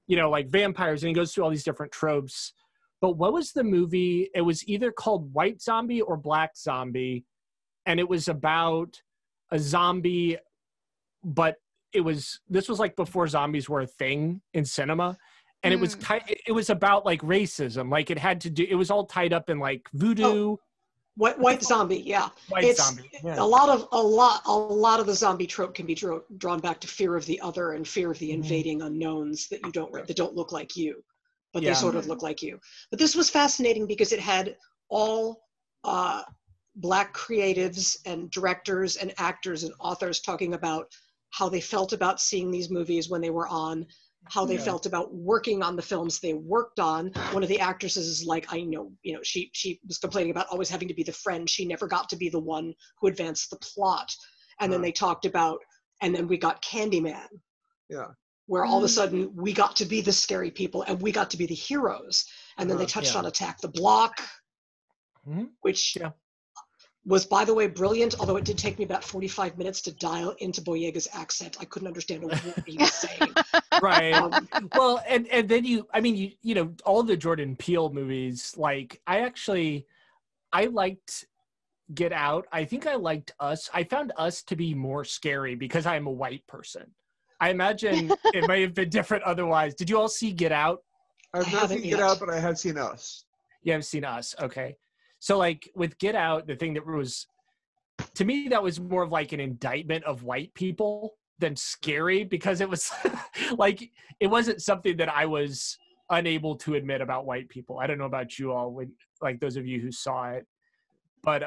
like vampires, and he goes through all these different tropes. But what was the movie? It was either called White Zombie or Black Zombie, and it was about a zombie, but this was like before zombies were a thing in cinema, and it was about like racism. Like it was all tied up in like voodoo. White Zombie, yeah. Zombie. Yeah. A lot of the zombie trope can be drawn back to fear of the other and fear of the invading unknowns that don't look like you, but they sort of look like you. But this was fascinating because it had all Black creatives and directors and actors and authors talking about how they felt about seeing these movies when they were on, how they felt about working on the films they worked on. One of the actresses is like, she was complaining about always having to be the friend. She never got to be the one who advanced the plot. And then they talked about, and then we got Candyman. Yeah. Where all of a sudden we got to be the scary people and we got to be the heroes. And then they touched on Attack the Block, which was, by the way, brilliant, although it did take me about 45 minutes to dial into Boyega's accent. I couldn't understand a word he was saying. Right. Well, and then you all the Jordan Peele movies, like I liked Get Out. I think I liked Us. I found Us to be more scary because I'm a white person. I imagine it may have been different otherwise. Did you all see Get Out? I've not seen Get Out, but I have seen Us. You have seen Us. Okay. So like with Get Out, the thing that was, to me, that was more of like an indictment of white people than scary, because it was like, it wasn't something that I was unable to admit about white people. I don't know about you all, when, like those of you who saw it, but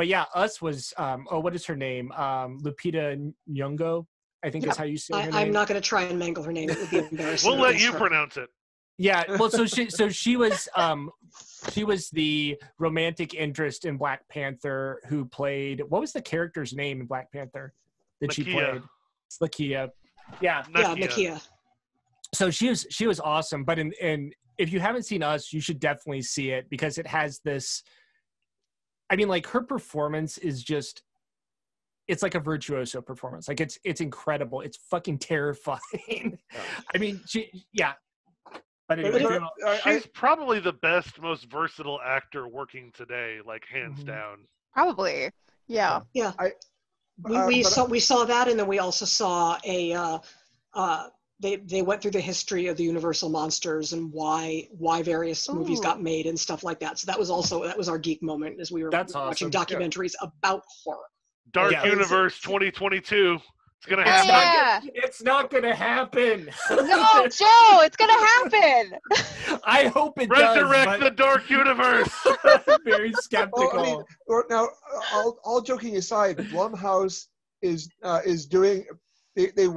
yeah, Us was, what is her name? Lupita Nyong'o, I think is how you say her name. I'm not going to try and mangle her name. It would be embarrassing. We'll let you pronounce it. Yeah, well, so she was the romantic interest in Black Panther who played, what was the character's name in Black Panther that she played? Lakia. Yeah. Nakia. So she was awesome, but in if you haven't seen Us, you should definitely see it, because it has this, I mean, like her performance is just, it's like a virtuoso performance. Like it's incredible. It's fucking terrifying. I mean, But anyway, she's probably the best, most versatile actor working today, like hands down. Probably, yeah. We saw that, and then we also saw they went through the history of the Universal monsters and why various movies got made and stuff like that. So that was our geek moment as we were watching documentaries about horror. Dark Universe 2022. It's gonna happen. Yeah. It's not gonna happen. No, Joe, it's gonna happen. I hope it Resurrect the Dark Universe. I'm very skeptical. Now, all joking aside, Blumhouse is doing. They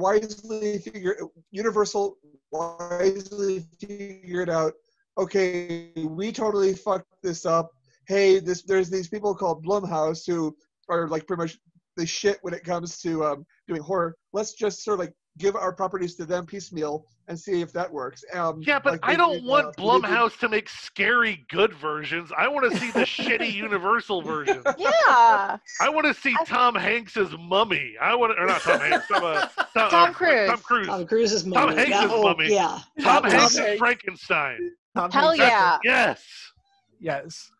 Universal wisely figured out. Okay, we totally fucked this up. Hey, there's these people called Blumhouse who are like pretty much the shit when it comes to doing horror. Let's just sort of like give our properties to them piecemeal and see if that works. Yeah, but I don't want Blumhouse to make scary good versions. I want to see the shitty Universal version. Yeah. I want to see Tom Hanks's Mummy. Not Tom Hanks. Tom Cruise. Tom Cruise. Tom Cruise's Mummy. Tom Hanks's Mummy. Yeah. Tom Hanks' Frankenstein. Hell yeah. Yes.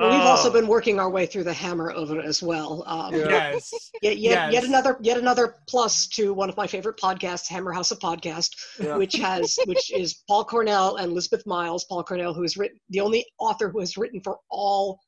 Well, we've also been working our way through the Hammer over as well. Yes. Yet another plus to one of my favorite podcasts, Hammer House of Podcast, which is Paul Cornell and Elizabeth Miles. Paul Cornell, who has written, the only author who has written for all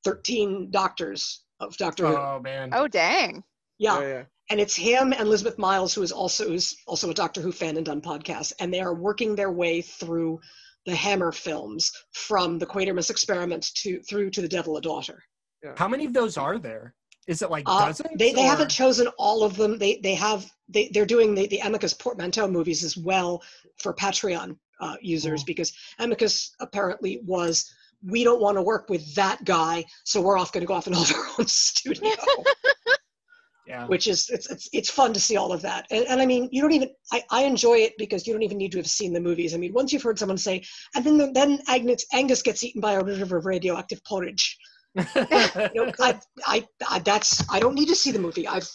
13 Doctors of Doctor Who. Oh man. Oh dang. Yeah. And it's him and Elizabeth Miles, who's also a Doctor Who fan and done podcasts, and they are working their way through the Hammer films, from the Quatermass Experiment through to The Devil a Daughter. Yeah. How many of those are there? Is it like dozens? They haven't chosen all of them. They're doing the Amicus Portmanteau movies as well for Patreon users, because Amicus apparently was, we don't want to work with that guy, so we're going to go off and hold our own studio. Yeah. Which is it's fun to see all of that. And I mean, you don't even I enjoy it because you don't even need to have seen the movies. I mean, once you've heard someone say, and then Angus gets eaten by a river of radioactive porridge. I don't need to see the movie. I've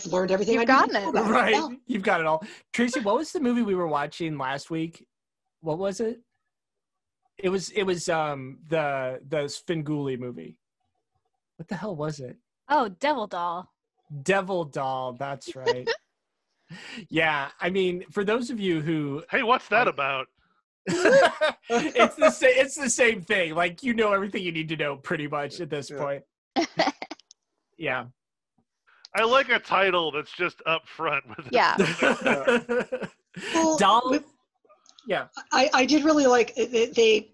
learned everything. You've I gotten need to know it. about Right. Yeah. You've got it all. Tracy, what was the movie we were watching last week? What was it? It was the Svengoolie movie. What the hell was it? Oh, Devil Doll. Devil Doll, that's right. Yeah, I mean, for those of you who Hey, what's that about? it's the same thing. Like, you know everything you need to know pretty much at this point. Yeah. I like a title that's just up front with it. Yeah. Well, Doll. Yeah. I did really like they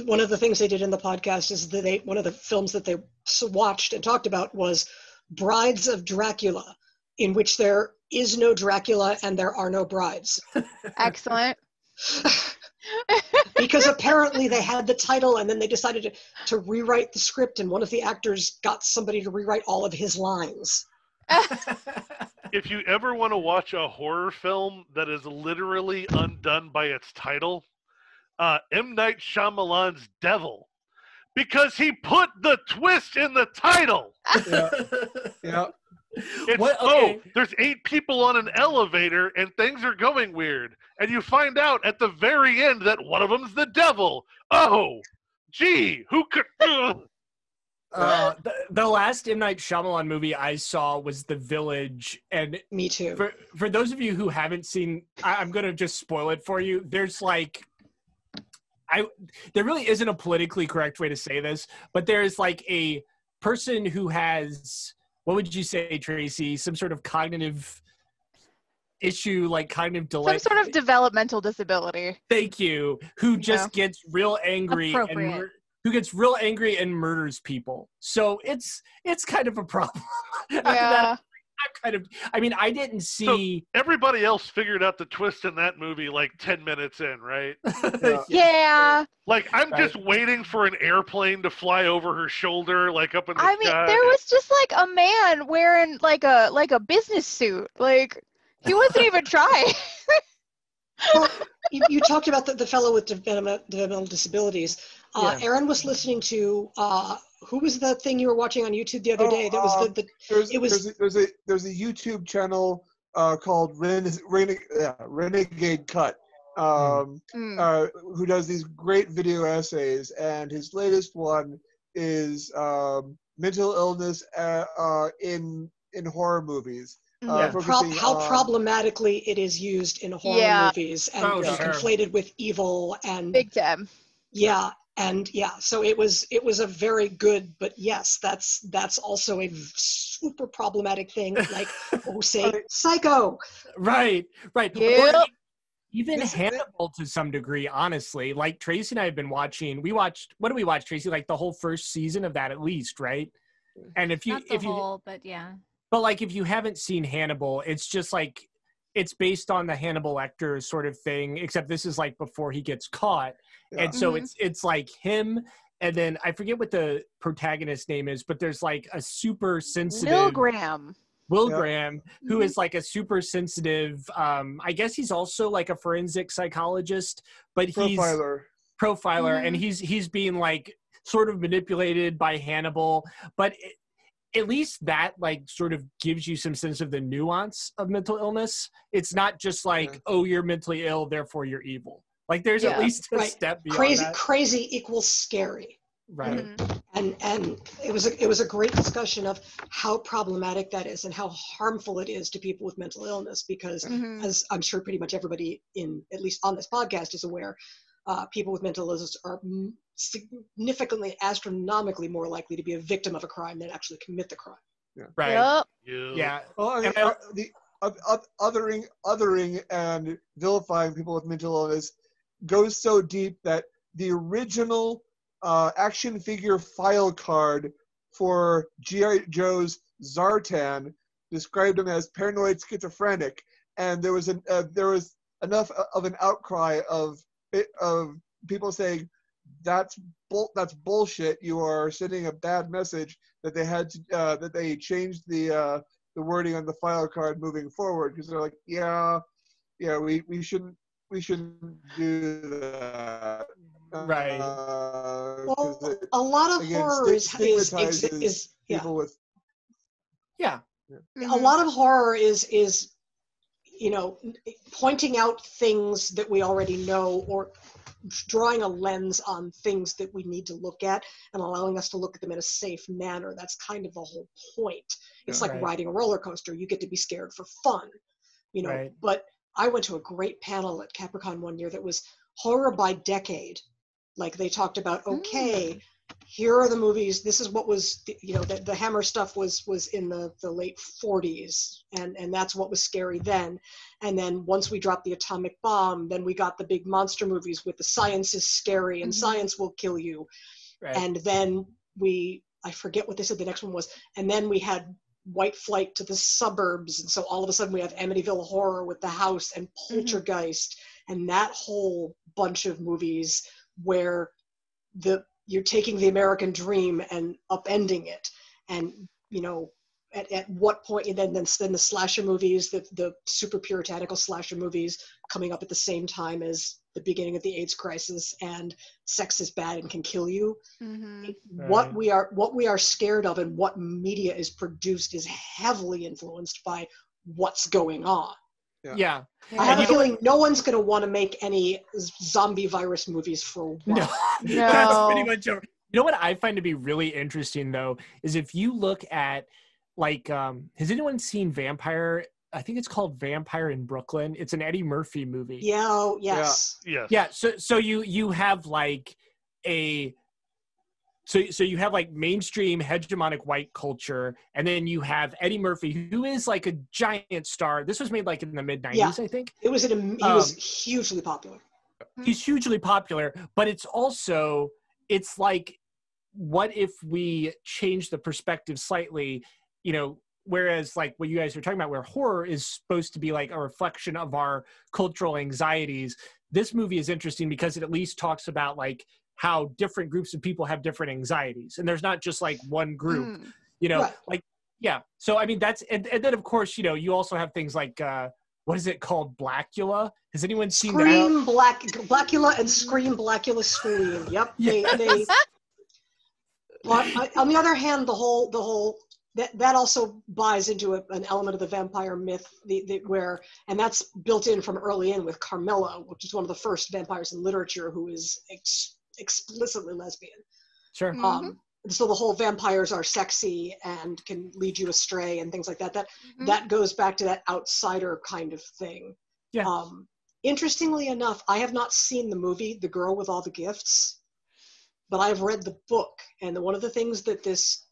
one of the things they did in the podcast is that one of the films that they watched and talked about was Brides of Dracula, in which there is no Dracula and there are no brides. Excellent. Because apparently they had the title and then they decided to rewrite the script, and one of the actors got somebody to rewrite all of his lines. If you ever want to watch a horror film that is literally undone by its title, M. Night Shyamalan's Devil. Because he put the twist in the title. Yeah. It's, there's 8 people on an elevator and things are going weird. And you find out at the very end that one of them's the devil. Oh, gee, who could... The last M. Night Shyamalan movie I saw was The Village, and Me too. For those of you who haven't seen, I'm gonna just spoil it for you. There's like, there really isn't a politically correct way to say this, but there's like a person who has, what would you say, Tracy? Some sort of cognitive issue, like cognitive delay. Some sort of developmental disability. Thank you. Who just gets real angry Appropriate. who gets real angry and murders people. So it's kind of a problem. Yeah. I didn't see. So everybody else figured out the twist in that movie like 10 minutes in, right? Yeah. Like, I'm just waiting for an airplane to fly over her shoulder, like up in the I mean, sky. there was just like a man wearing like a business suit. Like, he wasn't even trying. Well, you talked about the fellow with developmental disabilities. Aaron was listening to who was that thing you were watching on YouTube the other day? That was there's a YouTube channel called Renegade Cut, who does these great video essays, and his latest one is mental illness in horror movies. How problematically it is used in horror movies and conflated with evil and big time. Yeah, and so it was a very good, but yes, that's also a super problematic thing. Like, say Psycho. Right. Yep. Or even Hannibal to some degree, honestly. Like, Tracy and I have been watching. What did we watch, Tracy? Like the whole first season of that, at least, right? And if you but yeah. But like, if you haven't seen Hannibal, it's just like, it's based on the Hannibal Lecter sort of thing, except this is like before he gets caught. Yeah. And so it's like him, and then I forget what the protagonist's name is, but there's like a super sensitive Will Graham, who is like a super sensitive, I guess he's also like a forensic psychologist, but profiler, and he's being like sort of manipulated by Hannibal, but at least that like sort of gives you some sense of the nuance of mental illness. It's not just like, oh, you're mentally ill, therefore you're evil. Like, there's at least a step beyond that. Crazy equals scary. Right. And it was a great discussion of how problematic that is and how harmful it is to people with mental illness, because as I'm sure pretty much everybody at least on this podcast is aware, people with mental illness are significantly, astronomically more likely to be a victim of a crime than actually commit the crime. Yeah. Right. Yep. Yeah. Well, I mean, the othering and vilifying people with mental illness goes so deep that the original action figure file card for G.I. Joe's Zartan described him as paranoid schizophrenic, and there was enough of an outcry of people saying that's bullshit. You are sending a bad message, that they had to that they changed the the wording on the file card moving forward, because they're like, we shouldn't do that. Right. Well, a lot of horror is people with. Yeah. A lot of horror is pointing out things that we already know, or drawing a lens on things that we need to look at and allowing us to look at them in a safe manner. That's kind of the whole point. It's like riding a roller coaster. You get to be scared for fun, Right. But I went to a great panel at Capricorn one year that was horror by decade. Like they talked about, here are the movies. This is what was, the Hammer stuff was in the late 40s, and that's what was scary then. And then once we dropped the atomic bomb, then we got the big monster movies with the science is scary and science will kill you. Right. And then I forget what they said the next one was. And then we had White Flight to the Suburbs. And so all of a sudden we have Amityville Horror with The House and Poltergeist and that whole bunch of movies where you're taking the American dream and upending it. And, at what point, and then the slasher movies, the super puritanical slasher movies coming up at the same time as the beginning of the AIDS crisis and sex is bad and can kill you. What we are scared of and what media is produced is heavily influenced by what's going on. Yeah. I have a feeling no one's going to want to make any zombie virus movies for a while. No. That's pretty much over. You know what I find to be really interesting, though, is if you look at, has anyone seen Vampire? I think it's called Vampire in Brooklyn. It's an Eddie Murphy movie. Yeah. Oh, yes. Yeah. Yeah. So you have So you have mainstream hegemonic white culture, and then you have Eddie Murphy, who is a giant star. This was made in the mid-90s, I think. He was hugely popular. He's hugely popular, but it's what if we change the perspective slightly, whereas what you guys were talking about, where horror is supposed to be a reflection of our cultural anxieties. This movie is interesting because it at least talks about how different groups of people have different anxieties, and there's not just one group, Right. So I mean that's and then of course you also have things what is it called, Blackula? Has anyone seen Scream that? Blackula and Scream Blackula Scream. Yep. Yeah. But on the other hand, the whole that also buys into an element of the vampire myth, and that's built in from early in with Carmilla, which is one of the first vampires in literature who is explicitly lesbian. Sure. So the whole vampires are sexy and can lead you astray and things like that. That goes back to that outsider kind of thing. Yeah. Interestingly enough, I have not seen the movie The Girl with All the Gifts, but I've read the book. And one of the things that this,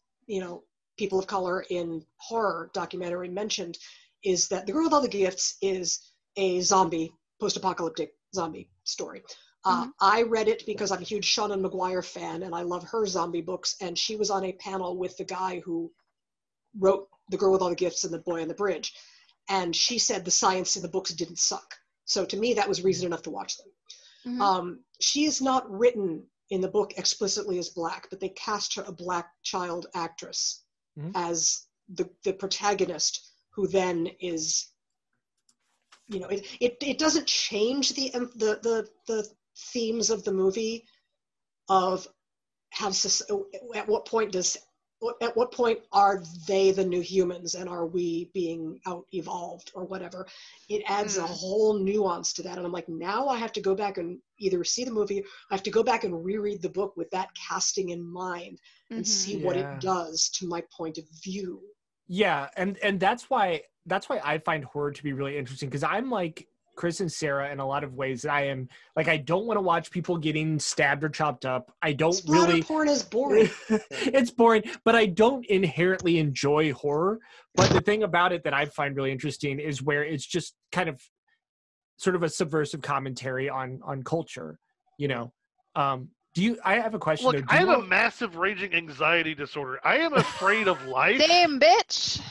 people of color in horror documentary mentioned is that The Girl with All the Gifts is a post-apocalyptic zombie story. I read it because I'm a huge Seanan McGuire fan and I love her zombie books, and she was on a panel with the guy who wrote The Girl with All the Gifts and The Boy on the Bridge, and she said the science in the books didn't suck. So to me that was reason enough to watch them. She is not written in the book explicitly as black, but they cast her a black child actress as the protagonist, who then is, it doesn't change the themes of the movie of at what point are they the new humans and are we being out evolved or whatever. It adds a whole nuance to that, and I'm like, now I have to go back and either see the movie, I have to go back and reread the book with that casting in mind and see what it does to my point of view. Yeah, and that's why I find horror to be really interesting, because I'm like Chris and Sarah in a lot of ways. That I am I don't want to watch people getting stabbed or chopped up. I don't Splatter porn is boring. It's boring, but I don't inherently enjoy horror. But the thing about it that I find really interesting is where it's just kind of sort of a subversive commentary on culture. I have a question. Look, I have a massive raging anxiety disorder. I am afraid of life. Damn, bitch.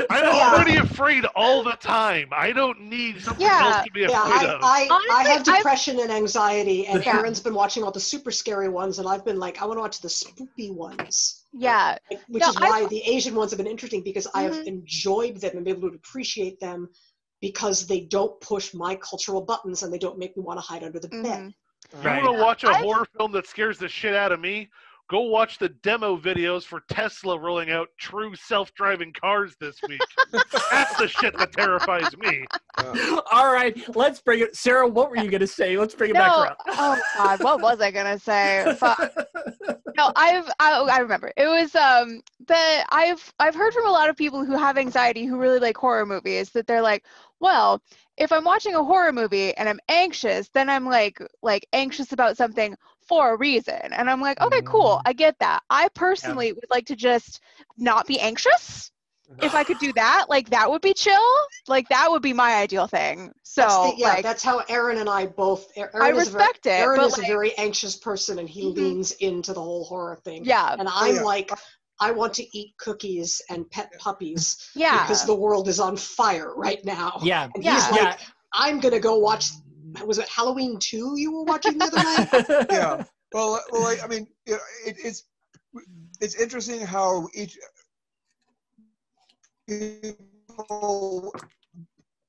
I'm already afraid all the time. I don't need something else to be afraid of. I have depression and anxiety, and Aaron's been watching all the super scary ones, and I've been like, I want to watch the spooky ones. Yeah. Which is why the Asian ones have been interesting, because I have enjoyed them and been able to appreciate them because they don't push my cultural buttons and they don't make me want to hide under the bed. You want to watch a horror film that scares the shit out of me? Go watch the demo videos for Tesla rolling out true self-driving cars this week. That's the shit that terrifies me. All right, let's bring it. Sarah, what were you going to say? Let's bring it back around. Oh, God, what was I going to say? No, I remember. It was that I've heard from a lot of people who have anxiety who really like horror movies that they're like, well, if I'm watching a horror movie and I'm anxious, then I'm like anxious about something for a reason. And I'm like, okay, cool. I get that. I personally would like to just not be anxious. If I could do that, like that would be chill. Like that would be my ideal thing. So that's how Aaron and I both. I respect it. Aaron is a very anxious person, and he leans into the whole horror thing. Yeah, and I'm like, I want to eat cookies and pet puppies. Yeah, because the world is on fire right now. Yeah, and he's like, I'm gonna go watch. Was it Halloween 2 you were watching the other night? Yeah. Well, I mean, it's interesting how each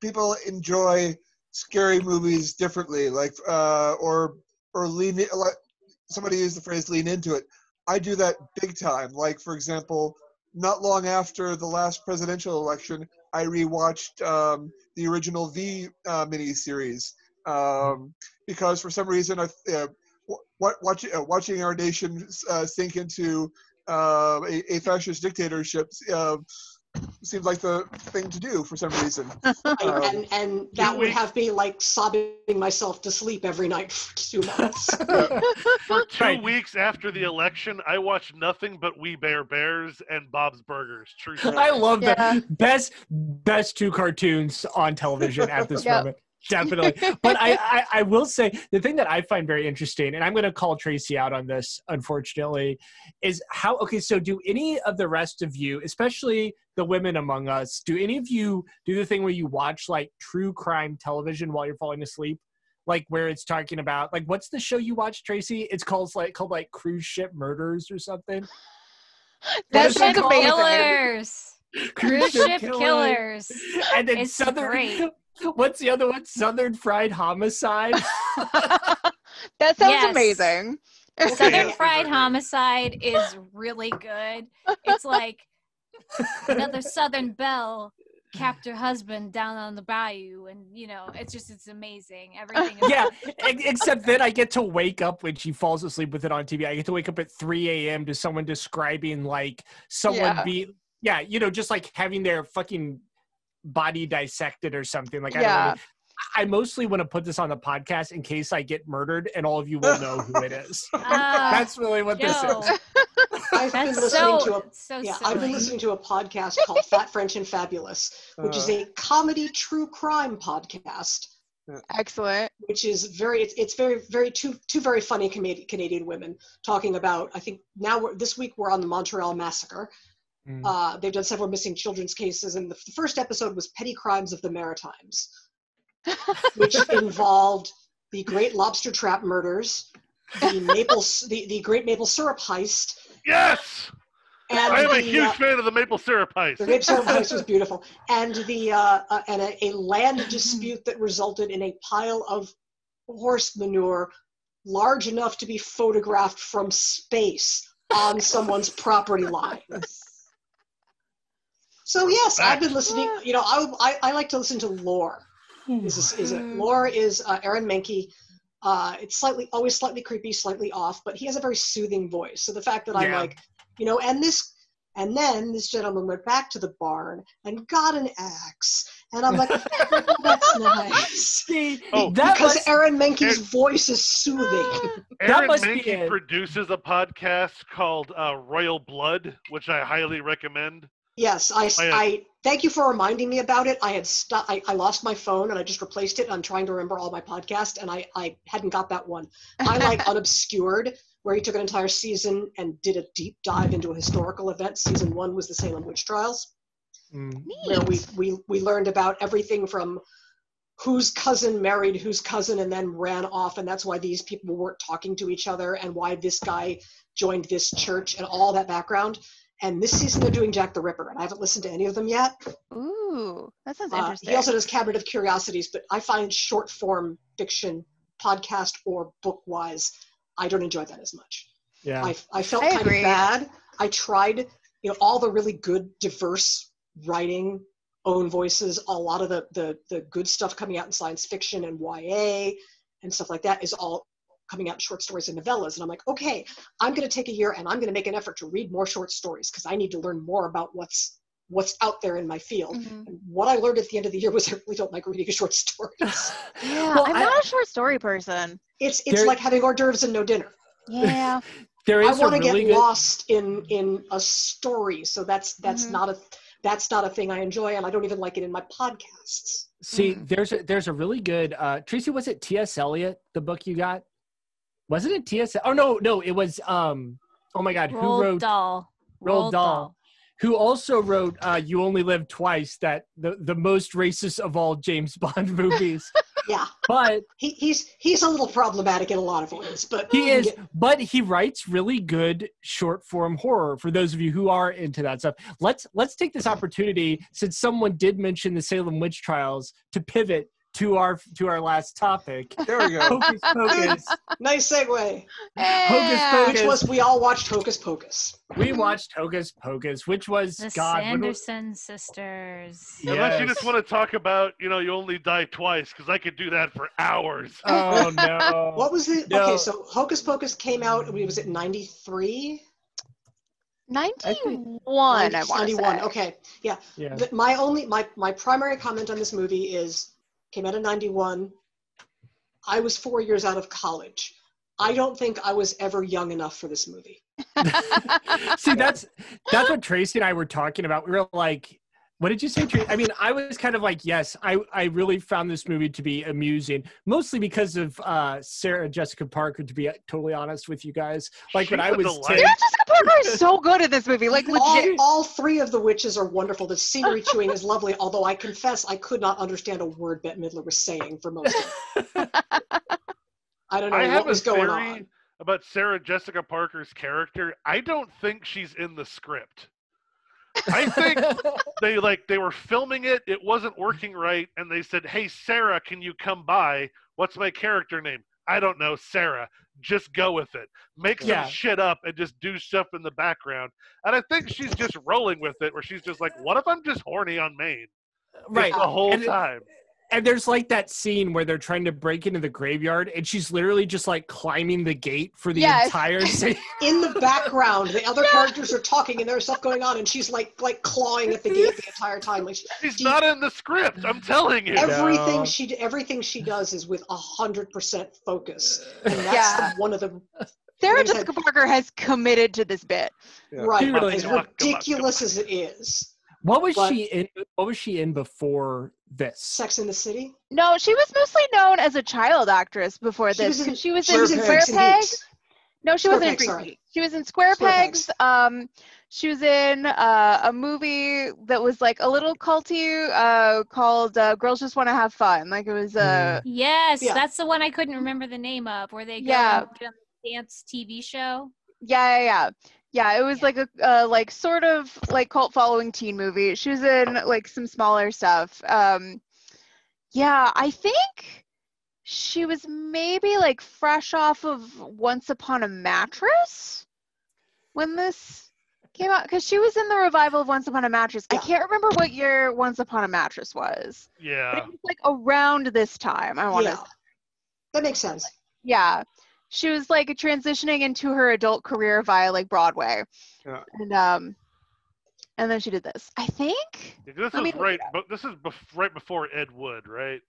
people enjoy scary movies differently, like or lean. Like somebody used the phrase "lean into it." I do that big time. Like, for example, not long after the last presidential election, I rewatched the original V miniseries because for some reason watching our nation sink into a fascist dictatorship seems like the thing to do for some reason. And that would have me like sobbing myself to sleep every night for 2 months. For 2 weeks after the election, I watched nothing but We Bare Bears and Bob's Burgers. True story. I love that. Best 2 cartoons on television at this moment. Definitely. But I will say the thing that I find very interesting, and I'm going to call Tracy out on this, unfortunately, is how, so do any of the rest of you, especially the women among us, do any of you do the thing where you watch like true crime television while you're falling asleep? Like where it's talking about, like, what's the show you watch, Tracy? It's called Cruise Ship Murders or something. That's like Killers. Cruise Ship Killers. And then it's great. What's the other one? Southern Fried Homicide. That sounds amazing. Southern Fried Homicide is really good. It's like another Southern belle capped her husband down on the bayou, and it's amazing. Everything is except then I get to wake up when she falls asleep with it on TV. I get to wake up at 3 a.m. to someone describing like someone just like having their fucking body dissected or something. Like I mostly want to put this on the podcast in case I get murdered and all of you will know who it is. That's really what this is. I've been listening to a podcast called Fat, French, and Fabulous, which is a comedy true crime podcast. Excellent. Which is very two very funny Canadian women talking about, I think this week we're on the Montreal Massacre. They've done several missing children's cases, and the first episode was Petty Crimes of the Maritimes, which involved the Great Lobster Trap murders, the Great Maple Syrup Heist. Yes! And I am a huge fan of the Maple Syrup Heist. The Maple Syrup Heist was beautiful. And a land dispute that resulted in a pile of horse manure large enough to be photographed from space on someone's property line. So yes, I've been listening. I like to listen to lore. Lore is Aaron Menke. It's always slightly creepy, slightly off, but he has a very soothing voice. So the fact that I'm like, and then this gentleman went back to the barn and got an axe, and I'm like, oh, that's nice. Because Aaron Menke's voice is soothing. Aaron Menke produces a podcast called Royal Blood, which I highly recommend. Yes, I thank you for reminding me about it. I lost my phone and I just replaced it. I'm trying to remember all my podcasts, and I hadn't got that one. I like Unobscured, where he took an entire season and did a deep dive into a historical event. Season 1 was the Salem witch trials, where we learned about everything from whose cousin married whose cousin and then ran off, and that's why these people weren't talking to each other, and why this guy joined this church, and all that background. And this season they're doing Jack the Ripper, and I haven't listened to any of them yet. Ooh, that sounds interesting. He also does Cabinet of Curiosities, but I find short form fiction, podcast or book wise, I don't enjoy that as much. Yeah, I felt kind of bad. I tried, all the really good, diverse writing, own voices, a lot of the good stuff coming out in science fiction and YA and stuff like that is all coming out in short stories and novellas. And I'm like, okay, I'm going to take a year and I'm going to make an effort to read more short stories because I need to learn more about what's out there in my field. Mm-hmm. And what I learned at the end of the year was I really don't like reading short stories. Yeah, well, I'm not a short story person. It's like having hors d'oeuvres and no dinner. Yeah. I want to get lost in a story. So that's mm-hmm. not a thing I enjoy, and I don't even like it in my podcasts. See, there's a really good Tracy, was it T.S. Eliot, the book you got? Wasn't it T.S.? Oh no, it was oh my God, who wrote Roald Dahl, who also wrote You Only Live Twice, that the most racist of all James Bond movies. Yeah, but he's a little problematic in a lot of ways, but he is. But he writes really good short form horror. For those of you who are into that stuff, let's take this opportunity, since someone did mention the Salem witch trials, to pivot to our last topic. There we go. Hocus Pocus. Nice segue. Hocus Pocus. Which was, we all watched Hocus Pocus. We watched Hocus Pocus, which was the Sanderson sisters. Yes. Unless you just want to talk about, You Only Die Twice, because I could do that for hours. Oh no. What was it? No. Okay, so Hocus Pocus came out. Was it 93? 91. 91. Okay, yeah. My primary comment on this movie is, came out in 91. I was 4 years out of college. I don't think I was ever young enough for this movie. See, that's what Tracy and I were talking about. We were like, what did you say, Tracy? I mean, I was kind of like, yes, I really found this movie to be amusing, mostly because of Sarah Jessica Parker, to be totally honest with you guys. Like, when I was 10. Sarah Jessica Parker is so good at this movie. Like, legit. All three of the witches are wonderful. The scenery chewing is lovely, although I confess I could not understand a word Bette Midler was saying for most of it. I don't know what was going on. About Sarah Jessica Parker's character, I don't think she's in the script. I think they were filming it wasn't working right, and they said, hey, Sarah, can you come by? What's my character name? I don't know, Sarah. Just go with it. Make some shit up and just do stuff in the background. And I think she's just rolling with it, where she's just like, what if I'm just horny on Maine? Right. The whole time. And there's like that scene where they're trying to break into the graveyard, and she's literally just like climbing the gate for the entire scene. In the background, the other characters are talking and there's stuff going on, and she's like clawing at the gate the entire time. Like she's not in the script. I'm telling you. Everything she does is with 100% focus, and that's one of the. Sarah Jessica Parker has committed to this bit. Yeah. Right, really, as ridiculous as it is. What was she in before this? Sex and the City? No, she was mostly known as a child actress before this. She was in Square Pegs. No, she wasn't in Freak Geeks. She was in Square Pegs. She was in a movie that was like a little culty called Girls Just Want to Have Fun. Like it was Yes, that's the one I couldn't remember the name of, where they go on the dance TV show. Yeah, it was like a like sort of like cult following teen movie. She was in like some smaller stuff. I think she was maybe like fresh off of Once Upon a Mattress when this came out, because she was in the revival of Once Upon a Mattress. I can't remember what year Once Upon a Mattress was. Yeah. But it was like around this time, I want to say. That makes sense. Yeah. She was like transitioning into her adult career via like Broadway, and then she did this. I think. This is right, but this is right before Ed Wood, right?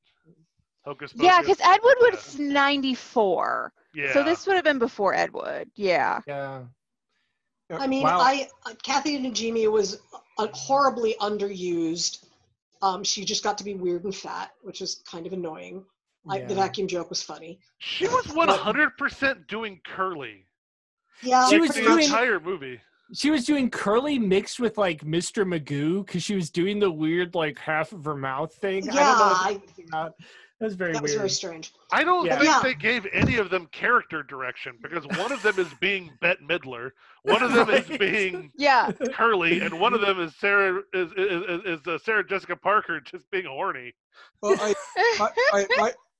Hocus Pocus. Yeah, because Ed Wood was 94. Yeah. So this would have been before Ed Wood. Yeah. Yeah. I mean, Kathy Najimy was horribly underused. She just got to be weird and fat, which is kind of annoying. The vacuum joke was funny. She was 100% doing Curly. Yeah, she was the entire movie. She was doing curly mixed with like Mr. Magoo because she was doing the weird like half of her mouth thing. Yeah, I don't know what that was very that weird. was very strange. I don't Yeah. think they gave any of them character direction because one of them is being Bette Midler, one of them is being Yeah. Curly, and one of them is Sarah Sarah Jessica Parker just being horny. Well,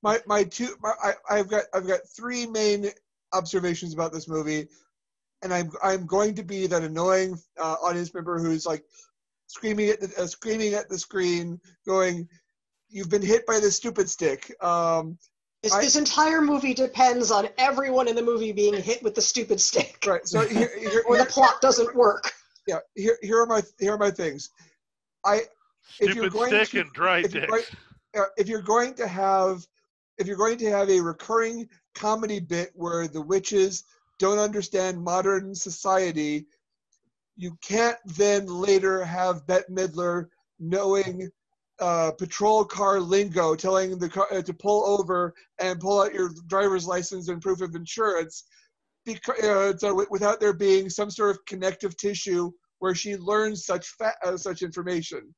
I've got three main observations about this movie, and I'm going to be that annoying audience member who's like screaming at the screen, going, "You've been hit by the stupid stick." This entire movie depends on everyone in the movie being hit with the stupid stick. Right. So or the plot doesn't work. Yeah. Here are my things. Stupid stick and dry dick. If you're going to have a recurring comedy bit where the witches don't understand modern society, you can't then later have Bette Midler knowing patrol car lingo, telling the car to pull over and pull out your driver's license and proof of insurance, without there being some sort of connective tissue where she learns such information.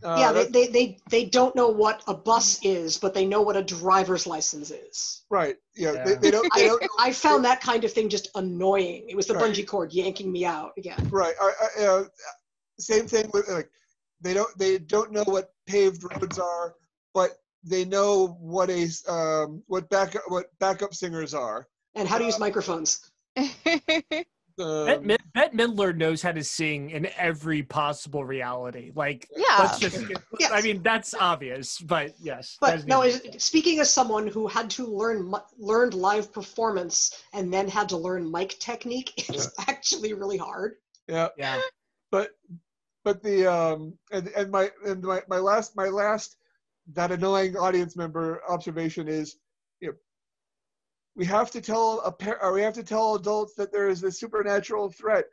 They don't know what a bus is, but they know what a driver's license is. Right. Yeah. Yeah. They don't. I found that kind of thing just annoying. It was the Right. bungee cord yanking me out again. Right. Same thing with like they don't know what paved roads are, but they know what backup singers are. And how to use microphones. Bette Midler knows how to sing in every possible reality. Like, Yeah. let's just. Yes. I mean, that's obvious, but yes. But no, speaking as someone who had to learned live performance and then had to learn mic technique, it's actually really hard. Yeah. Yeah. But the my last that annoying audience member observation is, we have to tell adults that there is this supernatural threat.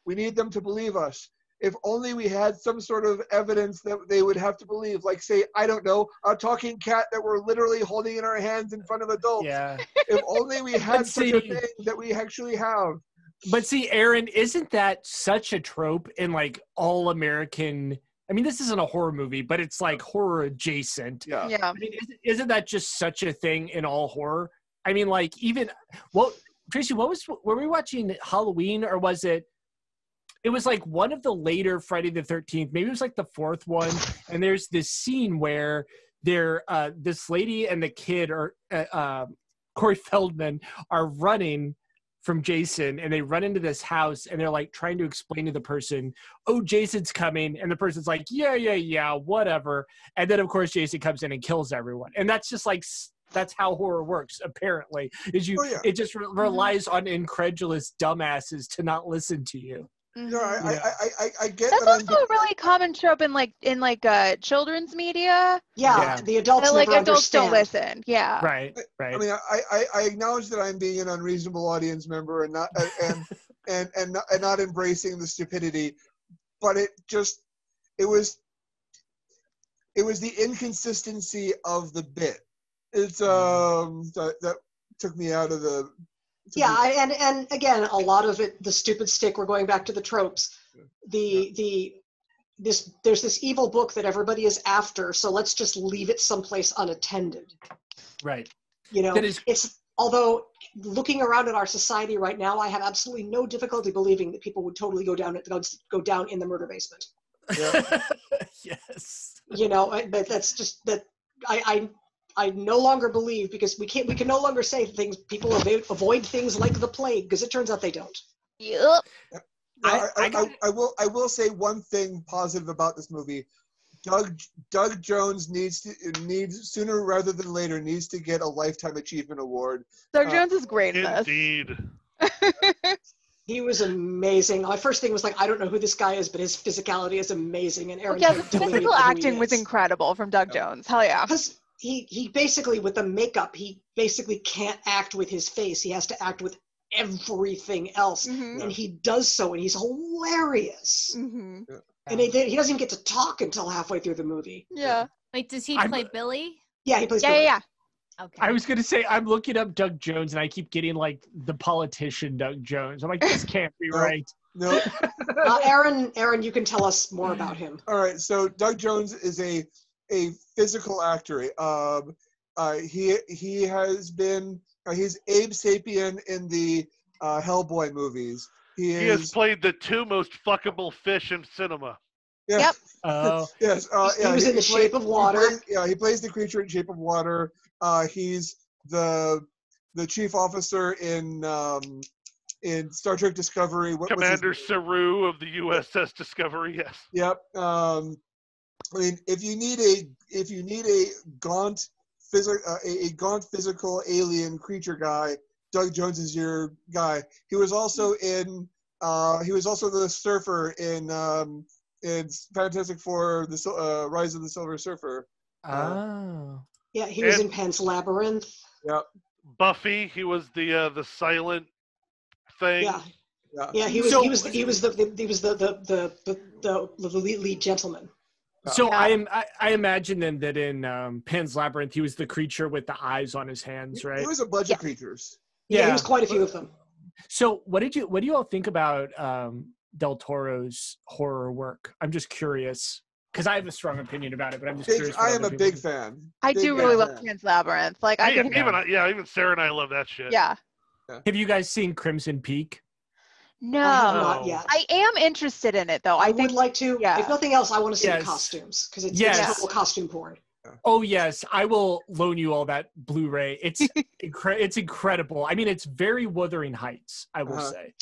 We need them to believe us. If only we had some sort of evidence that they would have to believe, like, say, I don't know, a talking cat that we're literally holding in our hands in front of adults. Yeah. If only we had such a thing that we actually have. But see, Aaron, isn't that such a trope in like all American? I mean, this isn't a horror movie, but it's like horror adjacent. Yeah. Yeah. I mean, isn't that just such a thing in all horror? I mean, like Tracy, were we watching Halloween, or was it was like one of the later Friday the 13th, maybe it was like the fourth one. And there's this scene where this lady and the kid Corey Feldman are running from Jason, and they run into this house, and they're like trying to explain to the person, oh, Jason's coming. And the person's like, yeah, whatever. And then of course Jason comes in and kills everyone. And that's just like, that's how horror works, apparently. It just relies on incredulous dumbasses to not listen to you. No, I get That's that. also a really common trope in children's media. Yeah. The adults That, never adults understand. don't listen. Yeah. Right. I mean, I acknowledge that I'm being an unreasonable audience member and not and not embracing the stupidity, but it was the inconsistency of the bit. It's that took me out of the. And again, a lot of it, the stupid stick. We're going back to the tropes. There's this evil book that everybody is after, so let's just leave it someplace unattended. Right. Although looking around at our society right now, I have absolutely no difficulty believing that people would totally go down in the murder basement. Yeah. Yes. But that's just that I no longer believe, because we can no longer say things, people avoid things like the plague, because it turns out they don't. Yep. I will say one thing positive about this movie. Doug Jones needs sooner rather than later needs to get a Lifetime Achievement Award. Doug Jones is great in this. Indeed. He was amazing. My first thing was like, I don't know who this guy is, but his physicality is amazing. And Aaron, The physical acting was incredible from Doug Jones. Hell yeah. Because he basically, with the makeup, he basically can't act with his face. He has to act with everything else. Mm-hmm. And he does so, and he's hilarious. Mm-hmm. And he doesn't even get to talk until halfway through the movie. Yeah. Wait, does he play Billy? Yeah, he plays Yeah, Billy. yeah. Okay. I was going to say, I'm looking up Doug Jones, and I keep getting, like, the politician Doug Jones. I'm like, this can't be right. No. Aaron, you can tell us more about him. All right. So Doug Jones is a physical actor. He has been he's Abe Sapien in the Hellboy movies. He has played the two most fuckable fish in cinema. Yeah. Yep. Yes. He was in The Shape of Water. He plays the creature in Shape of Water. He's the chief officer in Star Trek Discovery. Commander Saru of the USS Discovery. Yes. Yep. I mean, if you need a gaunt physical alien creature guy, Doug Jones is your guy. He was also the surfer in Fantastic Four: The Rise of the Silver Surfer. Oh. Yeah, he was in Pan's Labyrinth. Yep. Buffy, he was the silent thing. Yeah. He was the lead gentleman. So I imagine then that in Pan's Labyrinth he was the creature with the eyes on his hands, right? He was a bunch of creatures. Yeah, he was quite a few of them. So what do you all think about Del Toro's horror work? I'm just curious because I have a strong opinion about it, but I'm just curious. I am a big fan. I do really love Pan's Labyrinth. Like even Sarah and I love that shit. Yeah. Have you guys seen Crimson Peak? No, not yet. I am interested in it though. I would like to. Yeah. If nothing else, I want to see the costumes because it's total costume porn. Oh yes, I will loan you all that Blu-ray. It's it's incredible. I mean, it's very Wuthering Heights, I will say.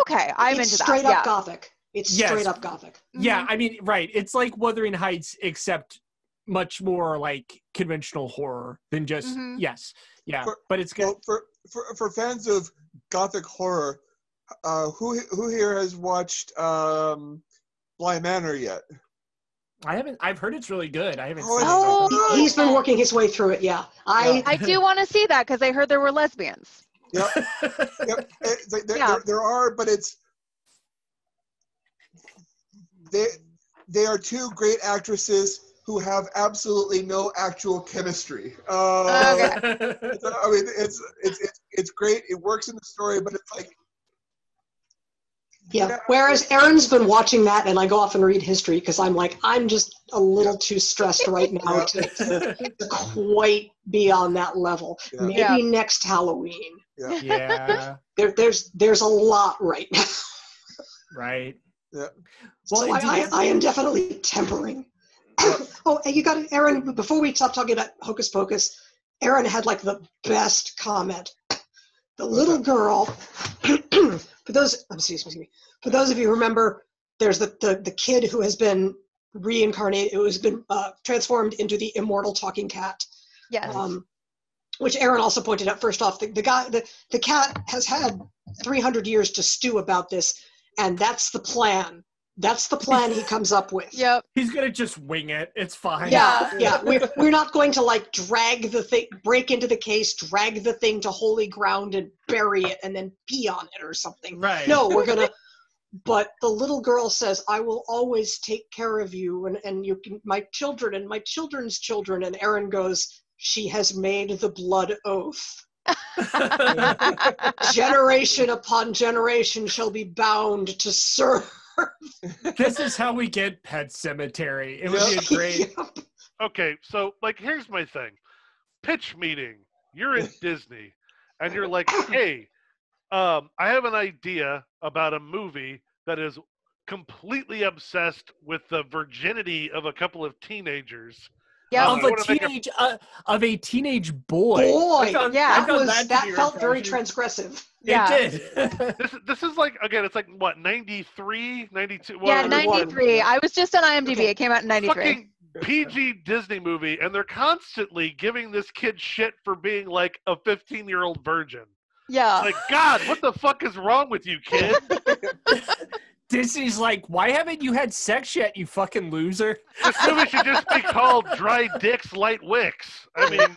Okay, I'm into that. Straight up gothic. It's straight up gothic. Yeah, I mean, right. It's like Wuthering Heights, except much more like conventional horror than just but it's good. Well, for fans of gothic horror, who here has watched Bly Manor yet? I haven't. I've heard it's really good. I haven't. He's been working his way through it. Yeah, I do want to see that because I heard there were lesbians. Yep. There are, but they are two great actresses who have absolutely no actual chemistry. Okay. I mean, it's great. It works in the story, but it's like. Yeah. Whereas Aaron's been watching that, and I go off and read history because I'm just a little too stressed right now to quite be on that level. Yeah. Maybe next Halloween. Yeah. There's a lot right now. Right. Yeah. Well, so I am definitely tempering. Oh, and you got it, Aaron. Before we stop talking about Hocus Pocus, Aaron had like the best comment. The little girl. For those of you who remember, there's the kid who has been reincarnated, who has been transformed into the Immortal Talking Cat. Yes. Which Aaron also pointed out. First off, the cat has had 300 years to stew about this, and that's the plan. That's the plan he comes up with. Yep. He's gonna just wing it. It's fine. Yeah. We're not going to like drag the thing, break into the case, drag the thing to holy ground and bury it and then pee on it or something. Right. No, we're gonna. But the little girl says, "I will always take care of you and you can, my children and my children's children." And Aaron goes, "She has made the blood oath. Generation upon generation shall be bound to serve." This is how we get Pet Sematary. It would be great. Okay, so like here's my thing. Pitch meeting. You're in Disney and you're like, hey, I have an idea about a movie that is completely obsessed with the virginity of a couple of teenagers. Yeah, of a teenage boy. That felt very transgressive. Yeah. It did. This is like, again, it's like, what, 93, 92? Yeah, 93. I was just on IMDb. Okay. It came out in 93. Fucking PG Disney movie, and they're constantly giving this kid shit for being like a 15-year-old virgin. Yeah. Like, God, what the fuck is wrong with you, kid? Disney's like, why haven't you had sex yet, you fucking loser? This movie should just be called Dry Dicks, Light Wicks. I mean...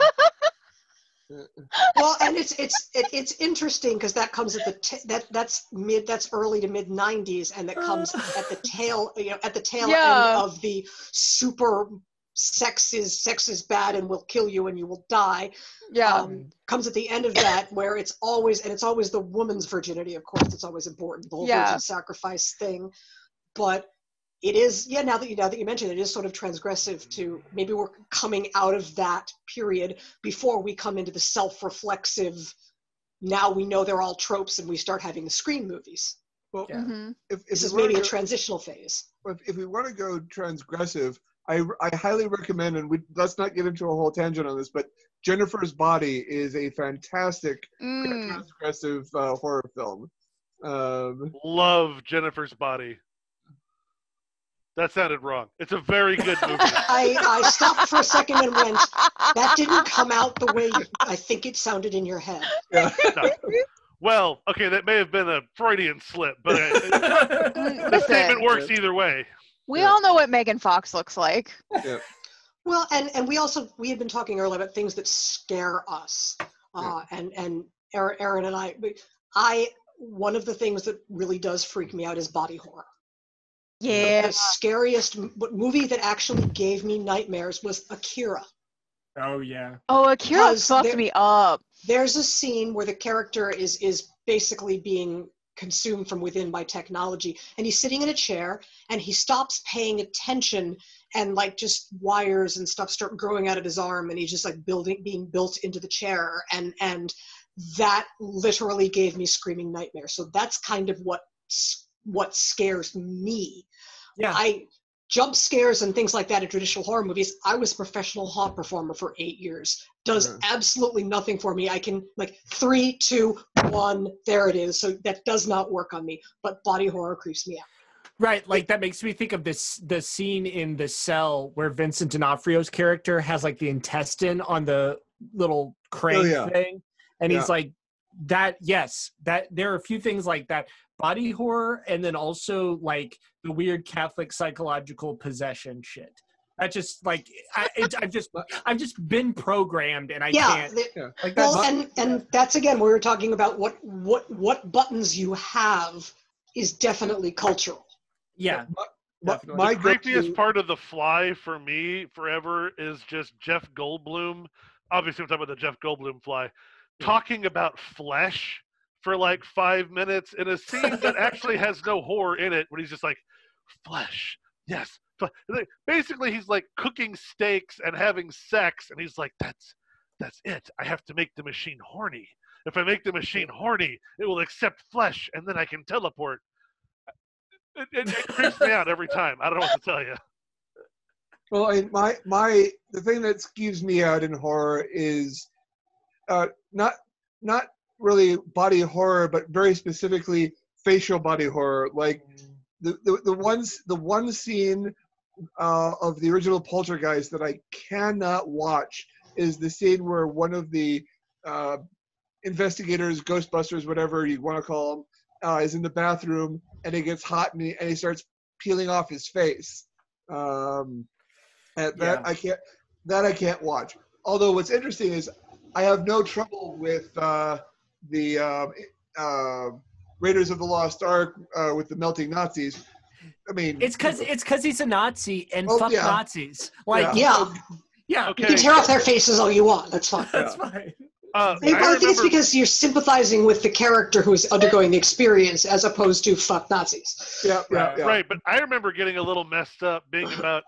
Well, and it's interesting because that comes at that's early to mid 90s, and that comes at the tail end of the super sex is bad and will kill you and you will die. Yeah. Comes at the end of that where it's always the woman's virginity, of course, it's always important, the whole virgin sacrifice thing. But it is, now that you mention it, it is sort of transgressive to maybe we're coming out of that period before we come into the self-reflexive, now we know they're all tropes and we start having the screen movies. Well, if this is maybe a transitional phase. If we want to go transgressive, I highly recommend, and let's not get into a whole tangent on this, but Jennifer's Body is a fantastic transgressive horror film. Love Jennifer's Body. That sounded wrong. It's a very good movie. I stopped for a second and went, that didn't come out the way I think it sounded in your head. Yeah. No. Well, okay, that may have been a Freudian slip, but the statement works either way. We all know what Megan Fox looks like. Yeah. Well, and we had been talking earlier about things that scare us. And Aaron and I, one of the things that really does freak me out is body horror. Yeah. The scariest movie that actually gave me nightmares was Akira. Oh, yeah. Oh, Akira fucked me up. There's a scene where the character is basically being consumed from within by technology, and he's sitting in a chair, and he stops paying attention, and like just wires and stuff start growing out of his arm, and he's just like being built into the chair, and that literally gave me screaming nightmares. So that's kind of what scares me. Yeah. Jump scares and things like that in traditional horror movies. I was a professional haunt performer for 8 years. Does absolutely nothing for me. I can 3, 2, 1, there it is. So that does not work on me. But body horror creeps me out. Right, like that makes me think of the scene in The Cell where Vincent D'Onofrio's character has like the intestine on the little crank thing, and he's like, that there are a few things like that. Body horror, and then also like the weird Catholic psychological possession shit. I just like I've just been programmed, and I can't. Like well, and that's again where we're talking about what buttons you have is definitely cultural. Yeah. My creepiest part of The Fly for me forever is just Jeff Goldblum. Obviously, we're talking about the Jeff Goldblum Fly, talking about flesh for like 5 minutes in a scene that actually has no horror in it, when he's just like, flesh, yes. Basically, he's like cooking steaks and having sex, and he's like, that's it. I have to make the machine horny. If I make the machine horny, it will accept flesh, and then I can teleport. It creeps me out every time. I don't know what to tell you. Well, the thing that skeeves me out in horror is not really body horror, but very specifically facial body horror. Like the one scene of the original Poltergeist that I cannot watch is the scene where one of the investigators, Ghostbusters, whatever you want to call them, is in the bathroom, and it gets hot, and he starts peeling off his face. And I can't watch. Although what's interesting is I have no trouble with the Raiders of the Lost Ark with the melting Nazis. I mean, it's because he's a Nazi and fuck Nazis. Like, yeah. Okay. You can tear off their faces all you want. That's fine. That's fine. I think it's because you're sympathizing with the character who's undergoing the experience as opposed to fuck Nazis. Yeah. Right, but I remember getting a little messed up being about,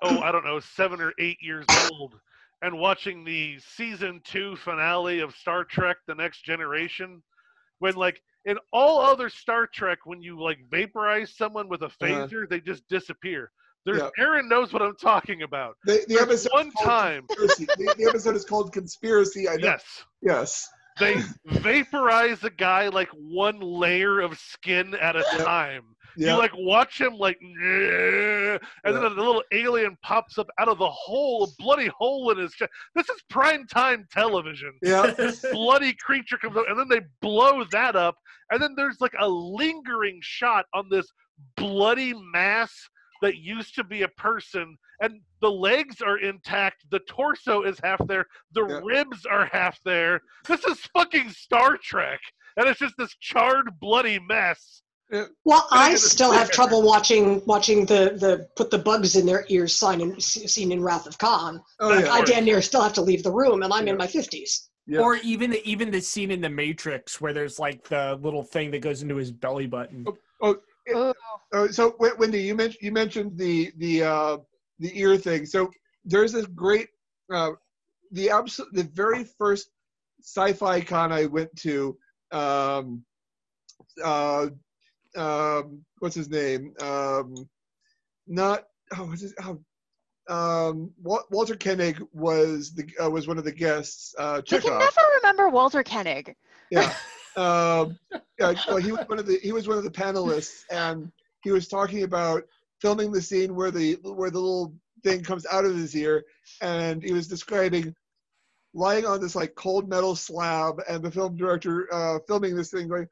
7 or 8 years old and watching the season 2 finale of Star Trek The Next Generation, when like in all other Star Trek, when you like vaporize someone with a phaser, they just disappear. Aaron knows what I'm talking about. The episode one time. The episode is called Conspiracy. I know. Yes. They vaporize a guy like one layer of skin at a time. You like watch him like, and then a little alien pops up out of the hole, a bloody hole in his chest. This is prime time television. Yeah. This bloody creature comes up, and then they blow that up, and then there's like a lingering shot on this bloody mass that used to be a person, and the legs are intact, the torso is half there, the ribs are half there. This is fucking Star Trek, and it's just this charred, bloody mess. Well, I still have trouble watching the put the bugs in their ears scene in Wrath of Khan. I damn near still have to leave the room, and I'm in my 50s. Yep. Or even the scene in The Matrix where there's like the little thing that goes into his belly button. So Wendy, you mentioned the ear thing. So there's this great the very first sci-fi con I went to. What's his name? Walter Koenig was one of the guests. I can never remember Walter Koenig. Yeah. Well, he was one of the panelists, and he was talking about filming the scene where the little thing comes out of his ear, and he was describing lying on this like cold metal slab, and the film director filming this thing going,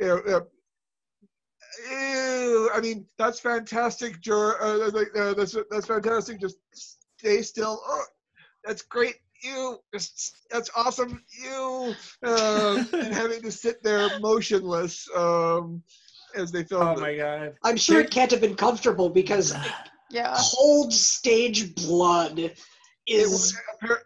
ew, I mean, that's fantastic, that's fantastic. Just stay still. Oh, that's great. Ew, that's awesome. Ew, and having to sit there motionless as they film. Oh my god! I'm sure it can't have been comfortable because cold stage blood is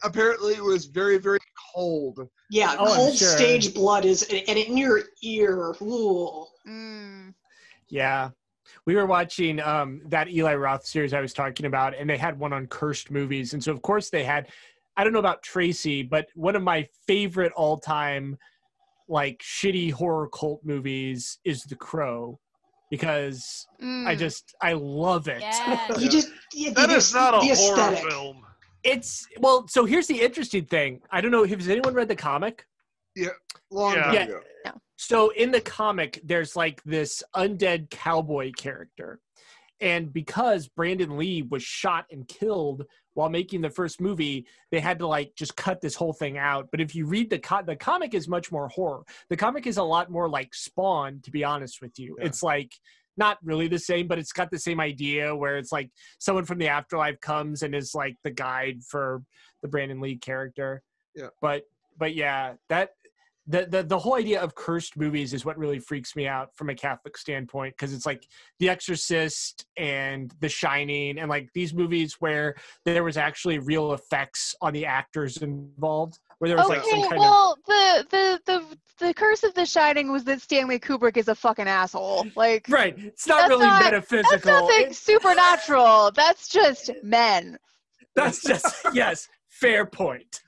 apparently it was very, very cold. Yeah, cold stage blood is, and in your ear. Ooh. Mm. Yeah. We were watching that Eli Roth series I was talking about, and they had one on cursed movies. And so, of course, they had, I don't know about Tracy, but one of my favorite all-time, like, shitty horror cult movies is The Crow, because I love it. Yes. That is not a horror film. So here's the interesting thing. I don't know, has anyone read the comic? Yeah, long time ago. Yeah. So in the comic, there's like this undead cowboy character. And because Brandon Lee was shot and killed while making the first movie, they had to like just cut this whole thing out. But if you read the comic is much more horror. The comic is a lot more like Spawn, to be honest with you. Yeah. It's like not really the same, but it's got the same idea where it's like someone from the afterlife comes and is like the guide for the Brandon Lee character. Yeah. But yeah, that the whole idea of cursed movies is what really freaks me out from a Catholic standpoint, because it's like The Exorcist and The Shining and like these movies where there was actually real effects on the actors involved, where there was like some kind of the curse of The Shining was that Stanley Kubrick is a fucking asshole. Like, right, it's not really metaphysical. That's nothing supernatural. That's just men. That's just yes, fair point.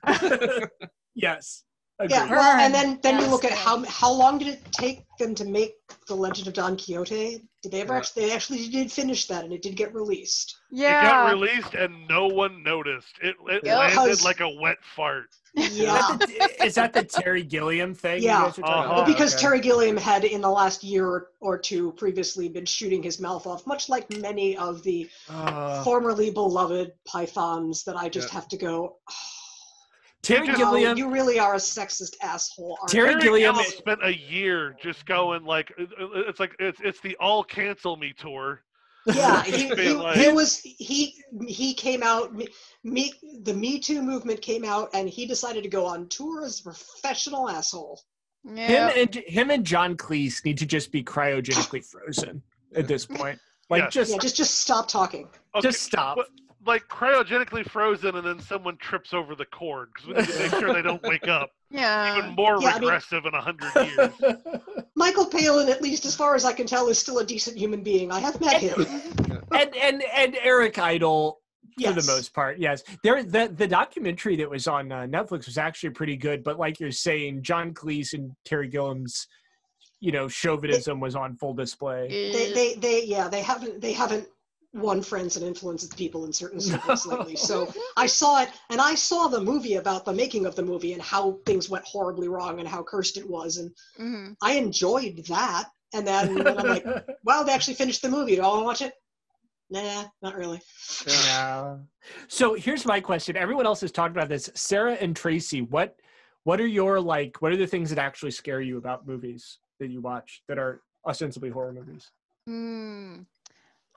Yes. Agreed. Yeah, well, and then you look at how long did it take them to make The Legend of Don Quixote? Did they ever actually did finish that, and it did get released? Yeah, it got released and no one noticed. It landed like a wet fart. Yeah, is that the Terry Gilliam thing? Yeah, well, because Terry Gilliam had in the last year or two previously been shooting his mouth off, much like many of the formerly beloved pythons that I just have to go. Terry Gilliam, you really are a sexist asshole. Terry Gilliam spent a year just going like it's the all cancel me tour. Yeah, he came out. The Me Too movement came out, and he decided to go on tour as a professional asshole. Yeah. Him and John Cleese need to just be cryogenically frozen at this point. Like just stop talking. Okay, just stop. But, like cryogenically frozen, and then someone trips over the cord because we need to make sure they don't wake up. Yeah. Even more regressive in 100 years. Michael Palin, at least as far as I can tell, is still a decent human being. I have met him. and Eric Idle for the most part. Yes. The documentary that was on Netflix was actually pretty good, but like you're saying, John Cleese and Terry Gilliam's chauvinism was on full display. They haven't won friends and influenced people in certain circles lately. So I saw it, and I saw the movie about the making of the movie and how things went horribly wrong and how cursed it was, and I enjoyed that. And then I'm like, wow, they actually finished the movie. Do I want to watch it? Nah, not really. No. So here's my question. Everyone else has talked about this. Sarah and Tracy, what are the things that actually scare you about movies that you watch that are ostensibly horror movies?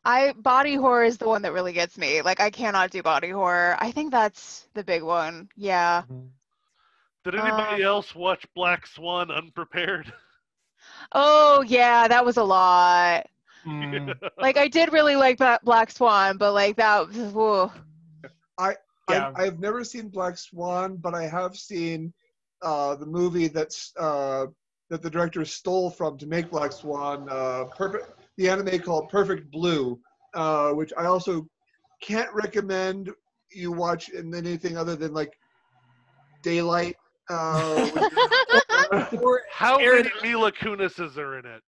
Body horror is the one that really gets me. Like, I cannot do body horror. I think that's the big one. Yeah. Did anybody else watch Black Swan unprepared? Oh yeah, that was a lot. Mm. Like I did really like Black Swan, but like that. Whoa. I've never seen Black Swan, but I have seen the movie that the director stole from to make Black Swan, the anime called Perfect Blue, which I also can't recommend you watch in anything other than like Daylight. Or How many Mila Kunises are in it?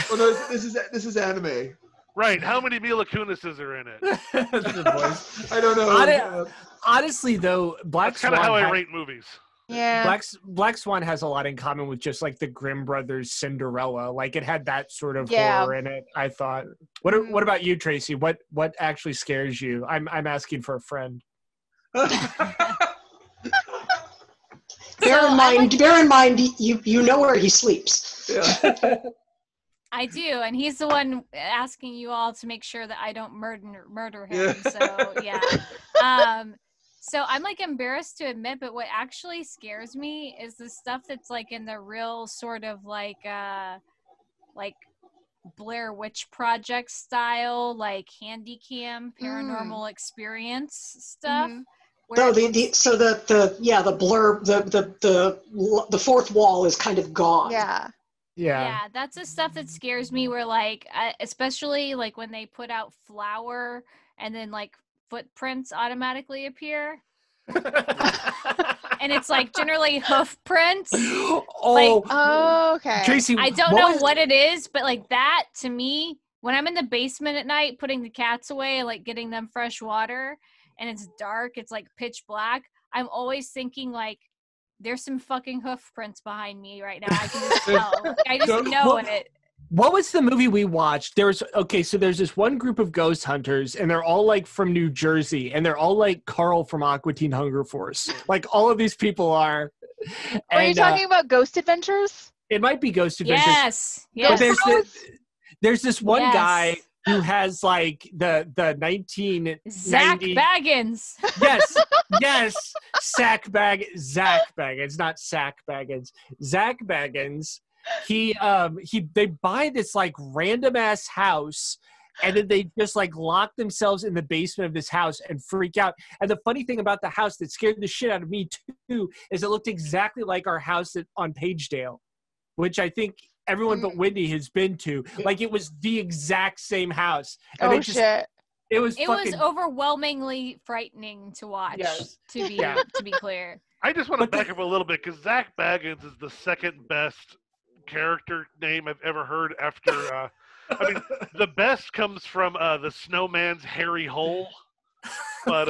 Oh no, this is anime. Right. How many Mila Kunises are in it? That's the voice. I don't know. Honestly, though, Black That's Swan. kind of how I rate movies. Yeah. Black Swan has a lot in common with just like the Grimm brothers' Cinderella. Like it had that sort of horror in it. I thought. What about you, Tracy? What actually scares you? I'm asking for a friend. Bear in mind, you know where he sleeps. Yeah. I do, and he's the one asking you all to make sure that I don't murder him. Yeah. So yeah. So I'm like embarrassed to admit, but what actually scares me is the stuff that's like in the real sort of like Blair Witch Project style, like handy cam paranormal experience stuff. Mhm. So the blur, the fourth wall is kind of gone. Yeah. That's the stuff that scares me, where like especially like when they put out flour and then like footprints automatically appear. And it's like generally hoof prints. Okay. Tracy, I don't know what it is, but like that to me, when I'm in the basement at night putting the cats away and like getting them fresh water and it's dark, it's like pitch black, I'm always thinking like there's some fucking hoof prints behind me right now. I can just tell. I just know it. What was the movie we watched? So there's this one group of ghost hunters, and they're all like from New Jersey, and they're all like Carl from Aqua Teen Hunger Force. Like all of these people are. Are you talking about Ghost Adventures? It might be Ghost Adventures. Yes. But there's this one guy who has like the 1990s. Zach Baggins. Yes. Zach Baggins, not Sack Baggins. Zach Baggins. They buy this like random ass house, and then they just like lock themselves in the basement of this house and freak out. And the funny thing about the house that scared the shit out of me too is it looked exactly like our house on Pagedale, which I think everyone but Wendy has been to. Like it was the exact same house. And shit. It was overwhelmingly frightening to watch. Yes. To be clear. I just want to back up a little bit because Zach Baggins is the second best character name I've ever heard after. I mean, the best comes from the Snowman's Hairy Hole. But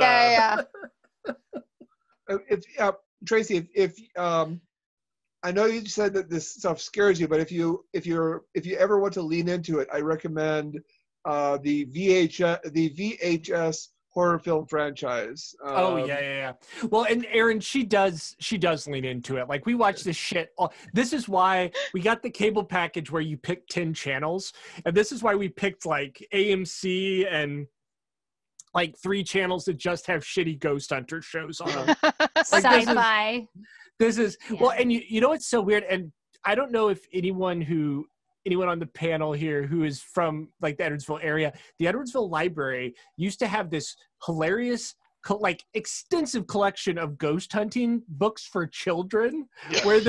Tracy, if I know you said that this stuff scares you, but if you ever want to lean into it, I recommend the VHS horror film franchise. Yeah. Well, and Erin, she does lean into it. Like we watch this shit. This is why we got the cable package where you pick 10 channels, and this is why we picked like AMC and like 3 channels that just have shitty ghost hunter shows on them. Sci-fi. This is well, and you know what's so weird, and I don't know if anyone on the panel here who is from like the Edwardsville area, the Edwardsville Library used to have this hilarious like extensive collection of ghost hunting books for children, where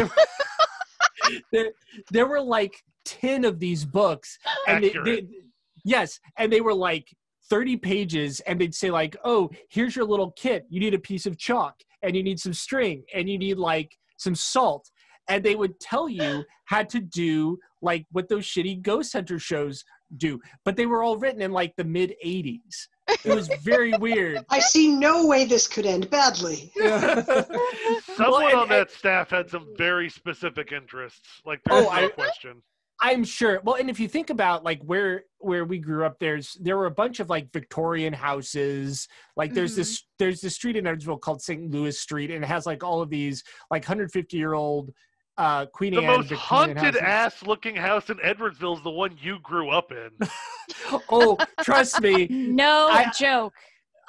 there were like 10 of these books, and they were like 30 pages, and they'd say like, oh, here's your little kit, you need a piece of chalk, and you need some string, and you need like some salt, and they would tell you how to do like what those shitty ghost hunter shows do, but they were all written in like the mid 80s. It was very weird. I see no way this could end badly. Someone on that staff had some very specific interests. Like there's no question. I'm sure. Well, and if you think about like where we grew up, there were a bunch of like Victorian houses. Like there's this street in Edwardsville called St. Louis Street, and it has like all of these like 150-year-old Queen Anne. The most haunted ass looking house in Edwardsville is the one you grew up in. Oh, trust me. No joke.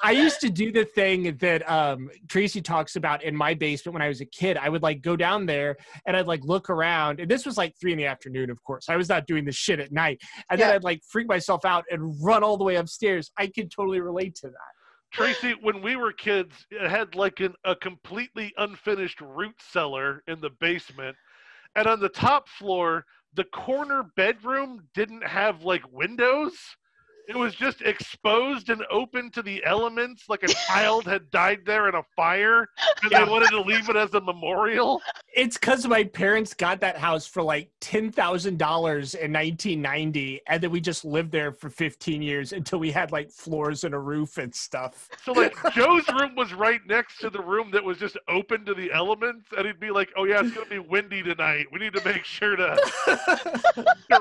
I used to do the thing that Tracy talks about in my basement when I was a kid. I would like go down there and I'd like look around. And this was like 3 PM, of course. I was not doing this shit at night. And then I'd like freak myself out and run all the way upstairs. I could totally relate to that. Tracy, when we were kids, it had like a completely unfinished root cellar in the basement. And on the top floor, the corner bedroom didn't have like windows. It was just exposed and open to the elements, like a child had died there in a fire, and they wanted to leave it as a memorial. It's because my parents got that house for like $10,000 in 1990, and then we just lived there for 15 years until we had like floors and a roof and stuff. So like Joe's room was right next to the room that was just open to the elements, and he'd be like, "Oh yeah, it's gonna be windy tonight. We need to make sure to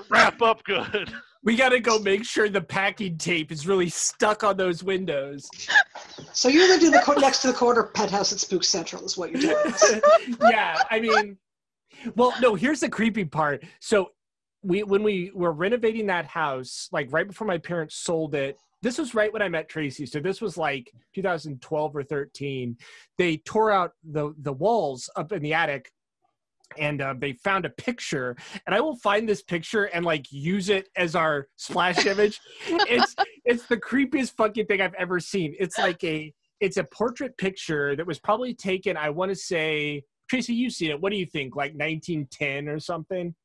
wrap up good." We got to go make sure the packing tape is really stuck on those windows. So you lived in next to the corner penthouse at Spook Central is what you're telling us. Yeah, I mean, well, no, here's the creepy part. So when we were renovating that house, like right before my parents sold it, this was right when I met Tracy. So this was like 2012 or 13. They tore out the walls up in the attic. And they found a picture, and I will find this picture and like use it as our splash image. It's the creepiest fucking thing I've ever seen. It's like it's a portrait picture that was probably taken, I want to say, Tracy, you've seen it. What do you think? Like 1910 or something?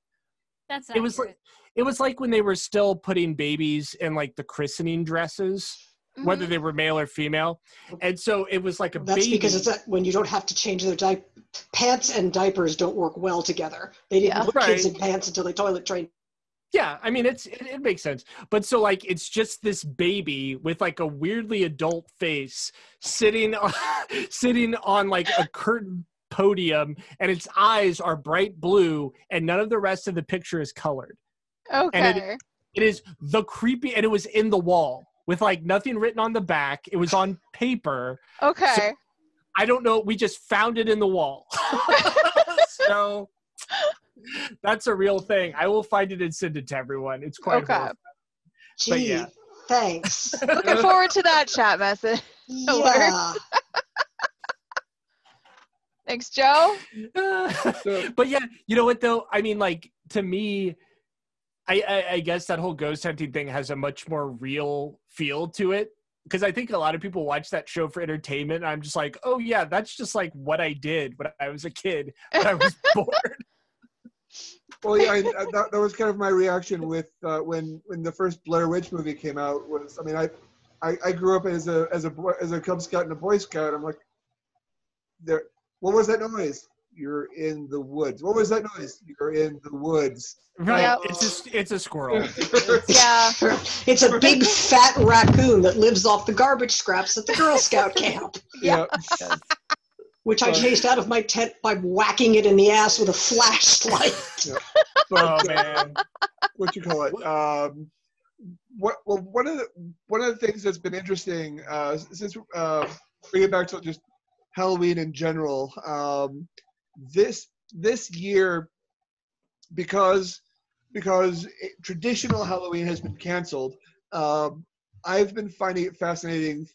That's it was like when they were still putting babies in like the christening dresses. Whether they were male or female. And so it was like That's baby. Because it's when you don't have to change their pants and diapers don't work well together. They didn't put kids in pants until they toilet trained. Yeah, I mean, it makes sense. But so like, it's just this baby with like a weirdly adult face sitting on like a curtain podium, and its eyes are bright blue, and none of the rest of the picture is colored. Okay. And it is the creepy, and it was in the wall. With like nothing written on the back. It was on paper. Okay. So, I don't know. We just found it in the wall. So that's a real thing. I will find it and send it to everyone. It's quite horrifying. Gee, thanks. Looking forward to that chat message. Yeah. Thanks, Joe. But yeah, you know what though? I mean, like, to me, I guess that whole ghost hunting thing has a much more real feel to it, because I think a lot of people watch that show for entertainment. And I'm just like, oh yeah, that's just like what I did when I was a kid, when I was bored. Well, yeah, that was kind of my reaction with when the first Blair Witch movie came out. Was, I mean, I grew up as a Cub Scout and a Boy Scout. I'm like, what was that noise? You're in the woods. What was that noise? You're in the woods. Right. Yep. It's a squirrel. Yeah. It's a big fat raccoon that lives off the garbage scraps at the Girl Scout camp. Yeah. Which I chased out of my tent by whacking it in the ass with a flashlight. Yeah. Oh man. What you call it? One of the things that's been interesting since bring it back to just Halloween in general. This year, because traditional Halloween has been canceled, I've been finding it fascinating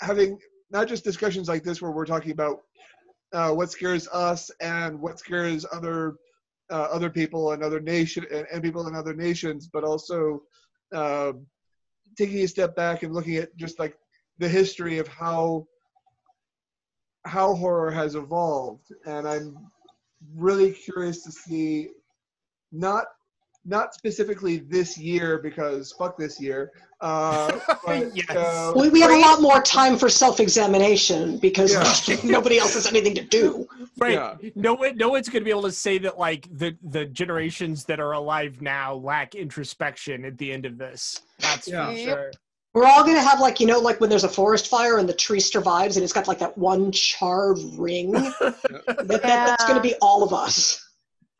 having not just discussions like this where we're talking about what scares us and what scares other people and other nation and people in other nations, but also taking a step back and looking at just like the history of how horror has evolved. And I'm really curious to see, not specifically this year, because fuck this year, but, Yes. We have a lot more time for self-examination because nobody else has anything to do. Right. Yeah. No one's going to be able to say that like the generations that are alive now lack introspection at the end of this. That's for sure. We're all going to have like when there's a forest fire and the tree survives and it's got like that one charred ring. That's going to be all of us.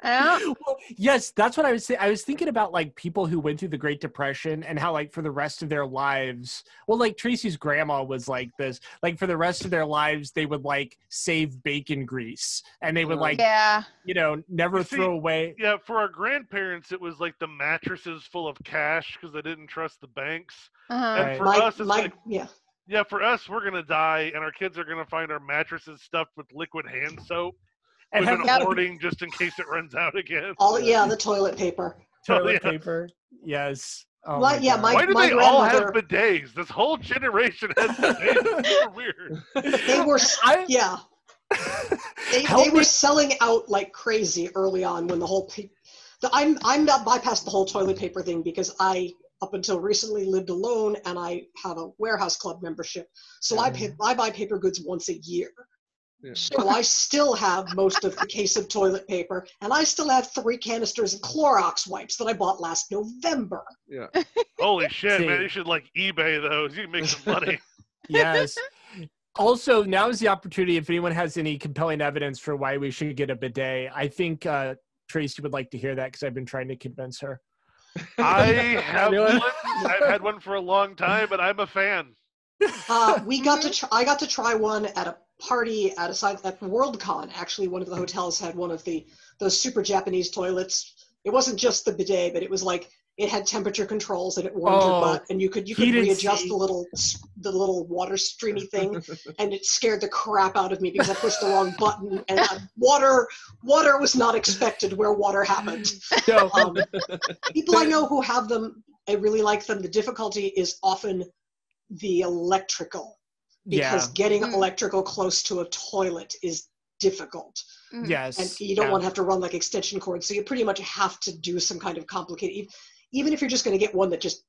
Well, yes, that's what I was saying. I was thinking about like people who went through the Great Depression and how like for the rest of their lives, well, like Tracy's grandma was like this, like for the rest of their lives, they would like save bacon grease and they would like, never throw away. Yeah, for our grandparents, it was like the mattresses full of cash because they didn't trust the banks. And for us, it's yeah, for us, we're gonna die, and our kids are gonna find our mattresses stuffed with liquid hand soap. And we've been hoarding just in case it runs out again. The toilet paper. Toilet paper, yes. Oh Why do they all have bidets? This whole generation has bidets. It's super weird. They were, they were selling out like crazy early on when the whole. I'm not bypassed the whole toilet paper thing because I, up until recently, lived alone and I have a warehouse club membership, so I buy paper goods once a year. Yeah. So I still have most of the case of toilet paper, and I still have 3 canisters of Clorox wipes that I bought last November. Yeah. Holy shit, man! You should like eBay those. You can make some money. Yes. Also, now is the opportunity. If anyone has any compelling evidence for why we should get a bidet, I think Tracy would like to hear that because I've been trying to convince her. I have one. I've had one for a long time, but I'm a fan. I got to try one at a party at Worldcon. Actually, one of the hotels had one of those super Japanese toilets. It wasn't just the bidet, but it was like it had temperature controls and it warmed your butt, and you could readjust the little water streamy thing, and it scared the crap out of me because I pushed the wrong button, and water was not expected where water happened. People I know who have them, I really like them. The difficulty is often the electrical, because getting electrical close to a toilet is difficult. Yes. And you don't want to have to run like extension cords, so you pretty much have to do some kind of complicated, even if you're just going to get one that just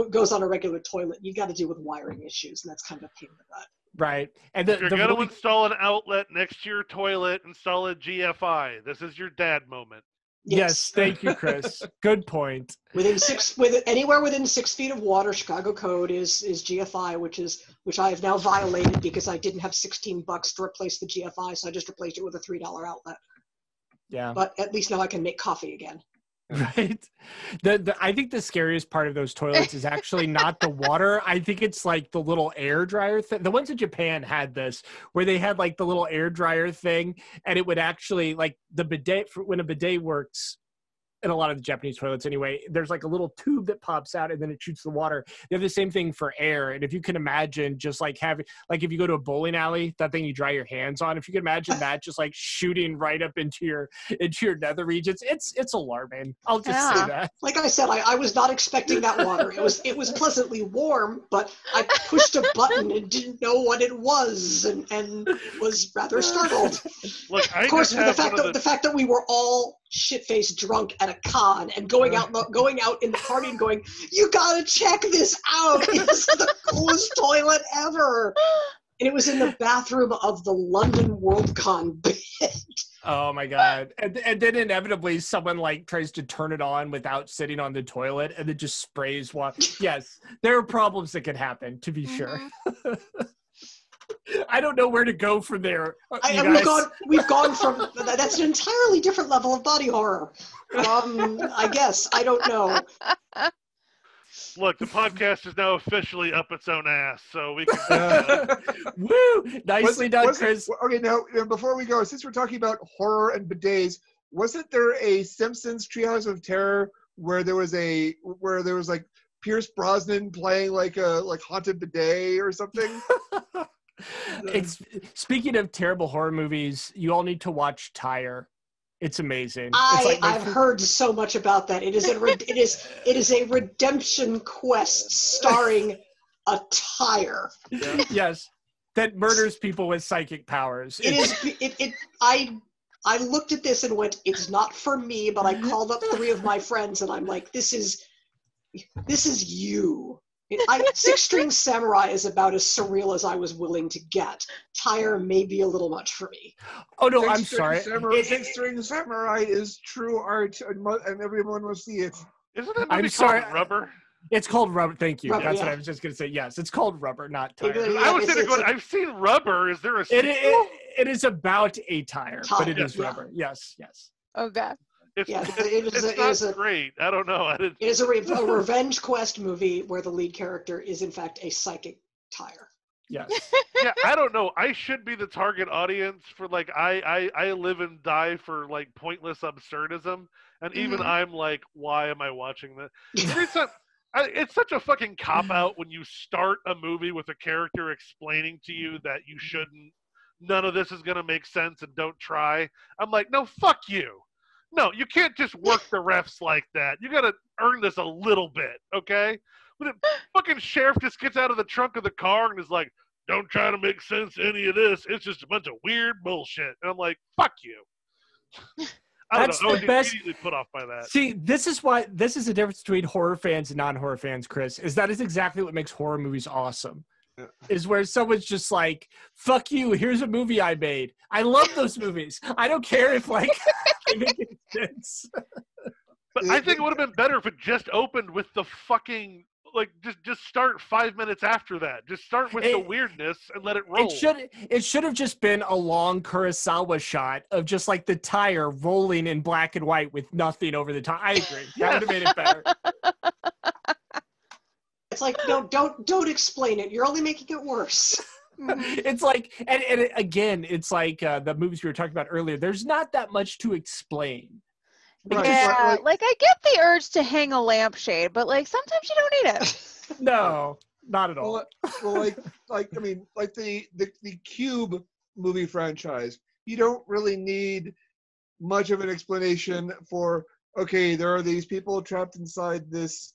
goes on a regular toilet, you got to deal with wiring issues, and that's kind of a pain in the butt. Right. And if you're going to install an outlet next to your toilet, install a GFI. This is your dad moment. Yes, thank you, Chris. Good point. Anywhere within 6 feet of water, Chicago code is GFI, which I have now violated because I didn't have $16 to replace the GFI, so I just replaced it with a $3 outlet. Yeah. But at least now I can make coffee again. Right. I think the scariest part of those toilets is actually not the water. I think it's like the little air dryer thing. The ones in Japan had this, where they had like the little air dryer thing, and it would actually, like the bidet, when a bidet works, in a lot of the Japanese toilets anyway, there's like a little tube that pops out and then it shoots the water. They have the same thing for air. And if you can imagine just like having, like if you go to a bowling alley, that thing you dry your hands on, if you can imagine that just like shooting right up into your nether regions, it's alarming. I'll just say that. Like I said, I was not expecting that water. It was pleasantly warm, but I pushed a button and didn't know what it was and was rather startled. Look, of course, the fact that we were all shit-faced drunk at a con and going out in the party and going, you gotta check this out, it's the coolest toilet ever, and it was in the bathroom of the London Worldcon bit. Oh my god. And then inevitably someone like tries to turn it on without sitting on the toilet and it just sprays water. Yes, there are problems that can happen, to be sure. I don't know where to go from there. We've gone from that's an entirely different level of body horror. I guess I don't know. Look, the podcast is now officially up its own ass, so we can. Woo! Nicely done, Chris. Okay, now before we go, since we're talking about horror and bidets, wasn't there a Simpsons Treehouse of Terror where there was like Pierce Brosnan playing like a haunted bidet or something? Speaking of terrible horror movies, you all need to watch Tyre. It's amazing. I've heard so much about that. It is a redemption quest starring a Tyre. Yeah. Yes, that murders people with psychic powers. I looked at this and went, it's not for me, but I called up 3 of my friends and I'm like, this is you. Six String Samurai is about as surreal as I was willing to get. Tyre may be a little much for me. Oh no, I'm sorry. Six String Samurai is true art, and everyone will see it. Isn't that movie called Rubber? It's called Rubber. Thank you. Rubber, That's what I was just going to say. Yes, it's called Rubber, not Tyre. I was going, I've seen Rubber. Is there a sequel? It is about a tire, but it is Rubber. Yes. Oh god. It's it not is a great. I don't know. It is a revenge quest movie where the lead character is in fact a psychic tire. Yes. Yeah, I don't know. I should be the target audience for like I live and die for like pointless absurdism, and even I'm like, why am I watching that? It's such a fucking cop out when you start a movie with a character explaining to you that you shouldn't. None of this is gonna make sense, and don't try. I'm like, no, fuck you. No, you can't just work the refs like that. You gotta earn this a little bit, okay? When the fucking sheriff just gets out of the trunk of the car and is like, don't try to make sense of any of this. It's just a bunch of weird bullshit. And I'm like, fuck you. I don't know. I was immediately put off by that. See, this is the difference between horror fans and non-horror fans, Chris, is that is exactly what makes horror movies awesome. Yeah. Is where someone's just like, fuck you, here's a movie I made. I love those movies. I don't care if like they make any sense. But I think it would have been better if it just opened with the fucking like just start 5 minutes after that. Just start with the weirdness and let it roll. It should have just been a long Kurosawa shot of just like the tire rolling in black and white with nothing over the top. I agree. That would have made it better. It's like, no, don't explain it. You're only making it worse. It's like, and again, it's like the movies we were talking about earlier. There's not that much to explain. Right. Yeah, like I get the urge to hang a lampshade, but like sometimes you don't need it. No, not at all. Well, like I mean, like the Cube movie franchise, you don't really need much of an explanation for. Okay, there are these people trapped inside this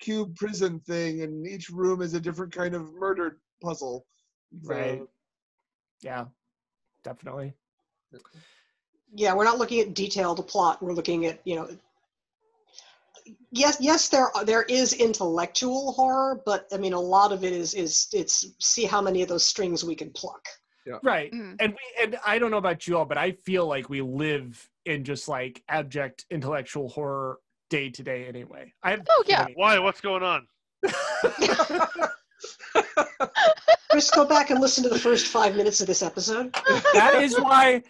cube prison thing, and each room is a different kind of murder puzzle. Right. Yeah, definitely. Yeah, we're not looking at detailed plot. We're looking at, yes, there is intellectual horror, but I mean, a lot of it is it's see how many of those strings we can pluck. Yeah. Right. Mm-hmm. And I don't know about you all, but I feel like we live in just like abject intellectual horror day to day anyway. Why? What's going on? Just go back and listen to the first 5 minutes of this episode. That is why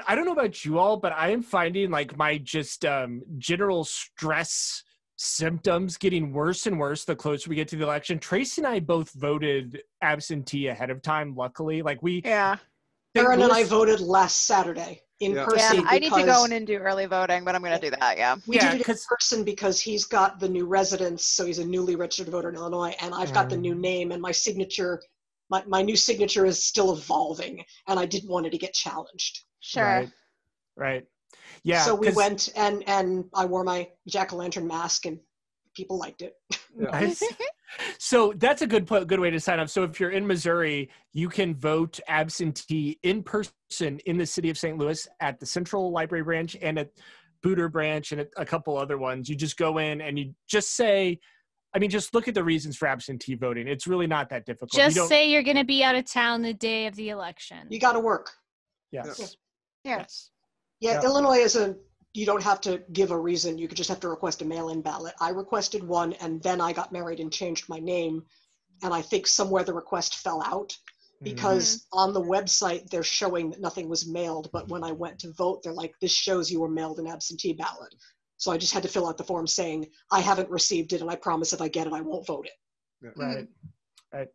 I don't know about you all, but I am finding like my just general stress symptoms getting worse and worse the closer we get to the election. Tracy and I both voted absentee ahead of time, luckily. Like Aaron and I voted last Saturday in person. Yeah, I need to go in and do early voting, but I'm going to do that, We did it in person because he's got the new residence, so he's a newly registered voter in Illinois, and I've got the new name, and my signature, my new signature is still evolving, and I didn't want it to get challenged. Sure. Right. Yeah. So we went, and I wore my jack-o'-lantern mask, and people liked it. Nice. So that's a good way to sign up. So if you're in Missouri, you can vote absentee in person in the city of St. Louis at the Central Library branch and at Booter branch and a couple other ones. You just go in and you just say, just look at the reasons for absentee voting. It's really not that difficult. Just say you're going to be out of town the day of the election. You got to work. Yes. Yeah. Yes. Yeah. Illinois you don't have to give a reason. You could just have to request a mail-in ballot. I requested one, and then I got married and changed my name. And I think somewhere the request fell out because on the website they're showing that nothing was mailed. But when I went to vote, they're like, this shows you were mailed an absentee ballot. So I just had to fill out the form saying, I haven't received it, and I promise if I get it, I won't vote it. Right. Right.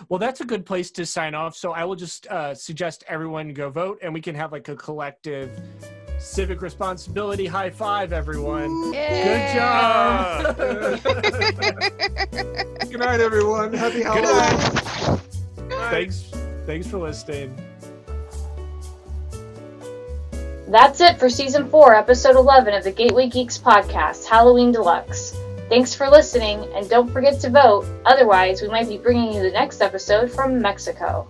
Well, that's a good place to sign off. So I will just suggest everyone go vote, and we can have like a collective civic responsibility high five, everyone. Yay. Good job. Good night, everyone. Happy Halloween. Thanks for listening. That's it for Season 4, Episode 11 of the Gateway Geeks Podcast, Halloween Deluxe. Thanks for listening, and don't forget to vote, otherwise we might be bringing you the next episode from Mexico.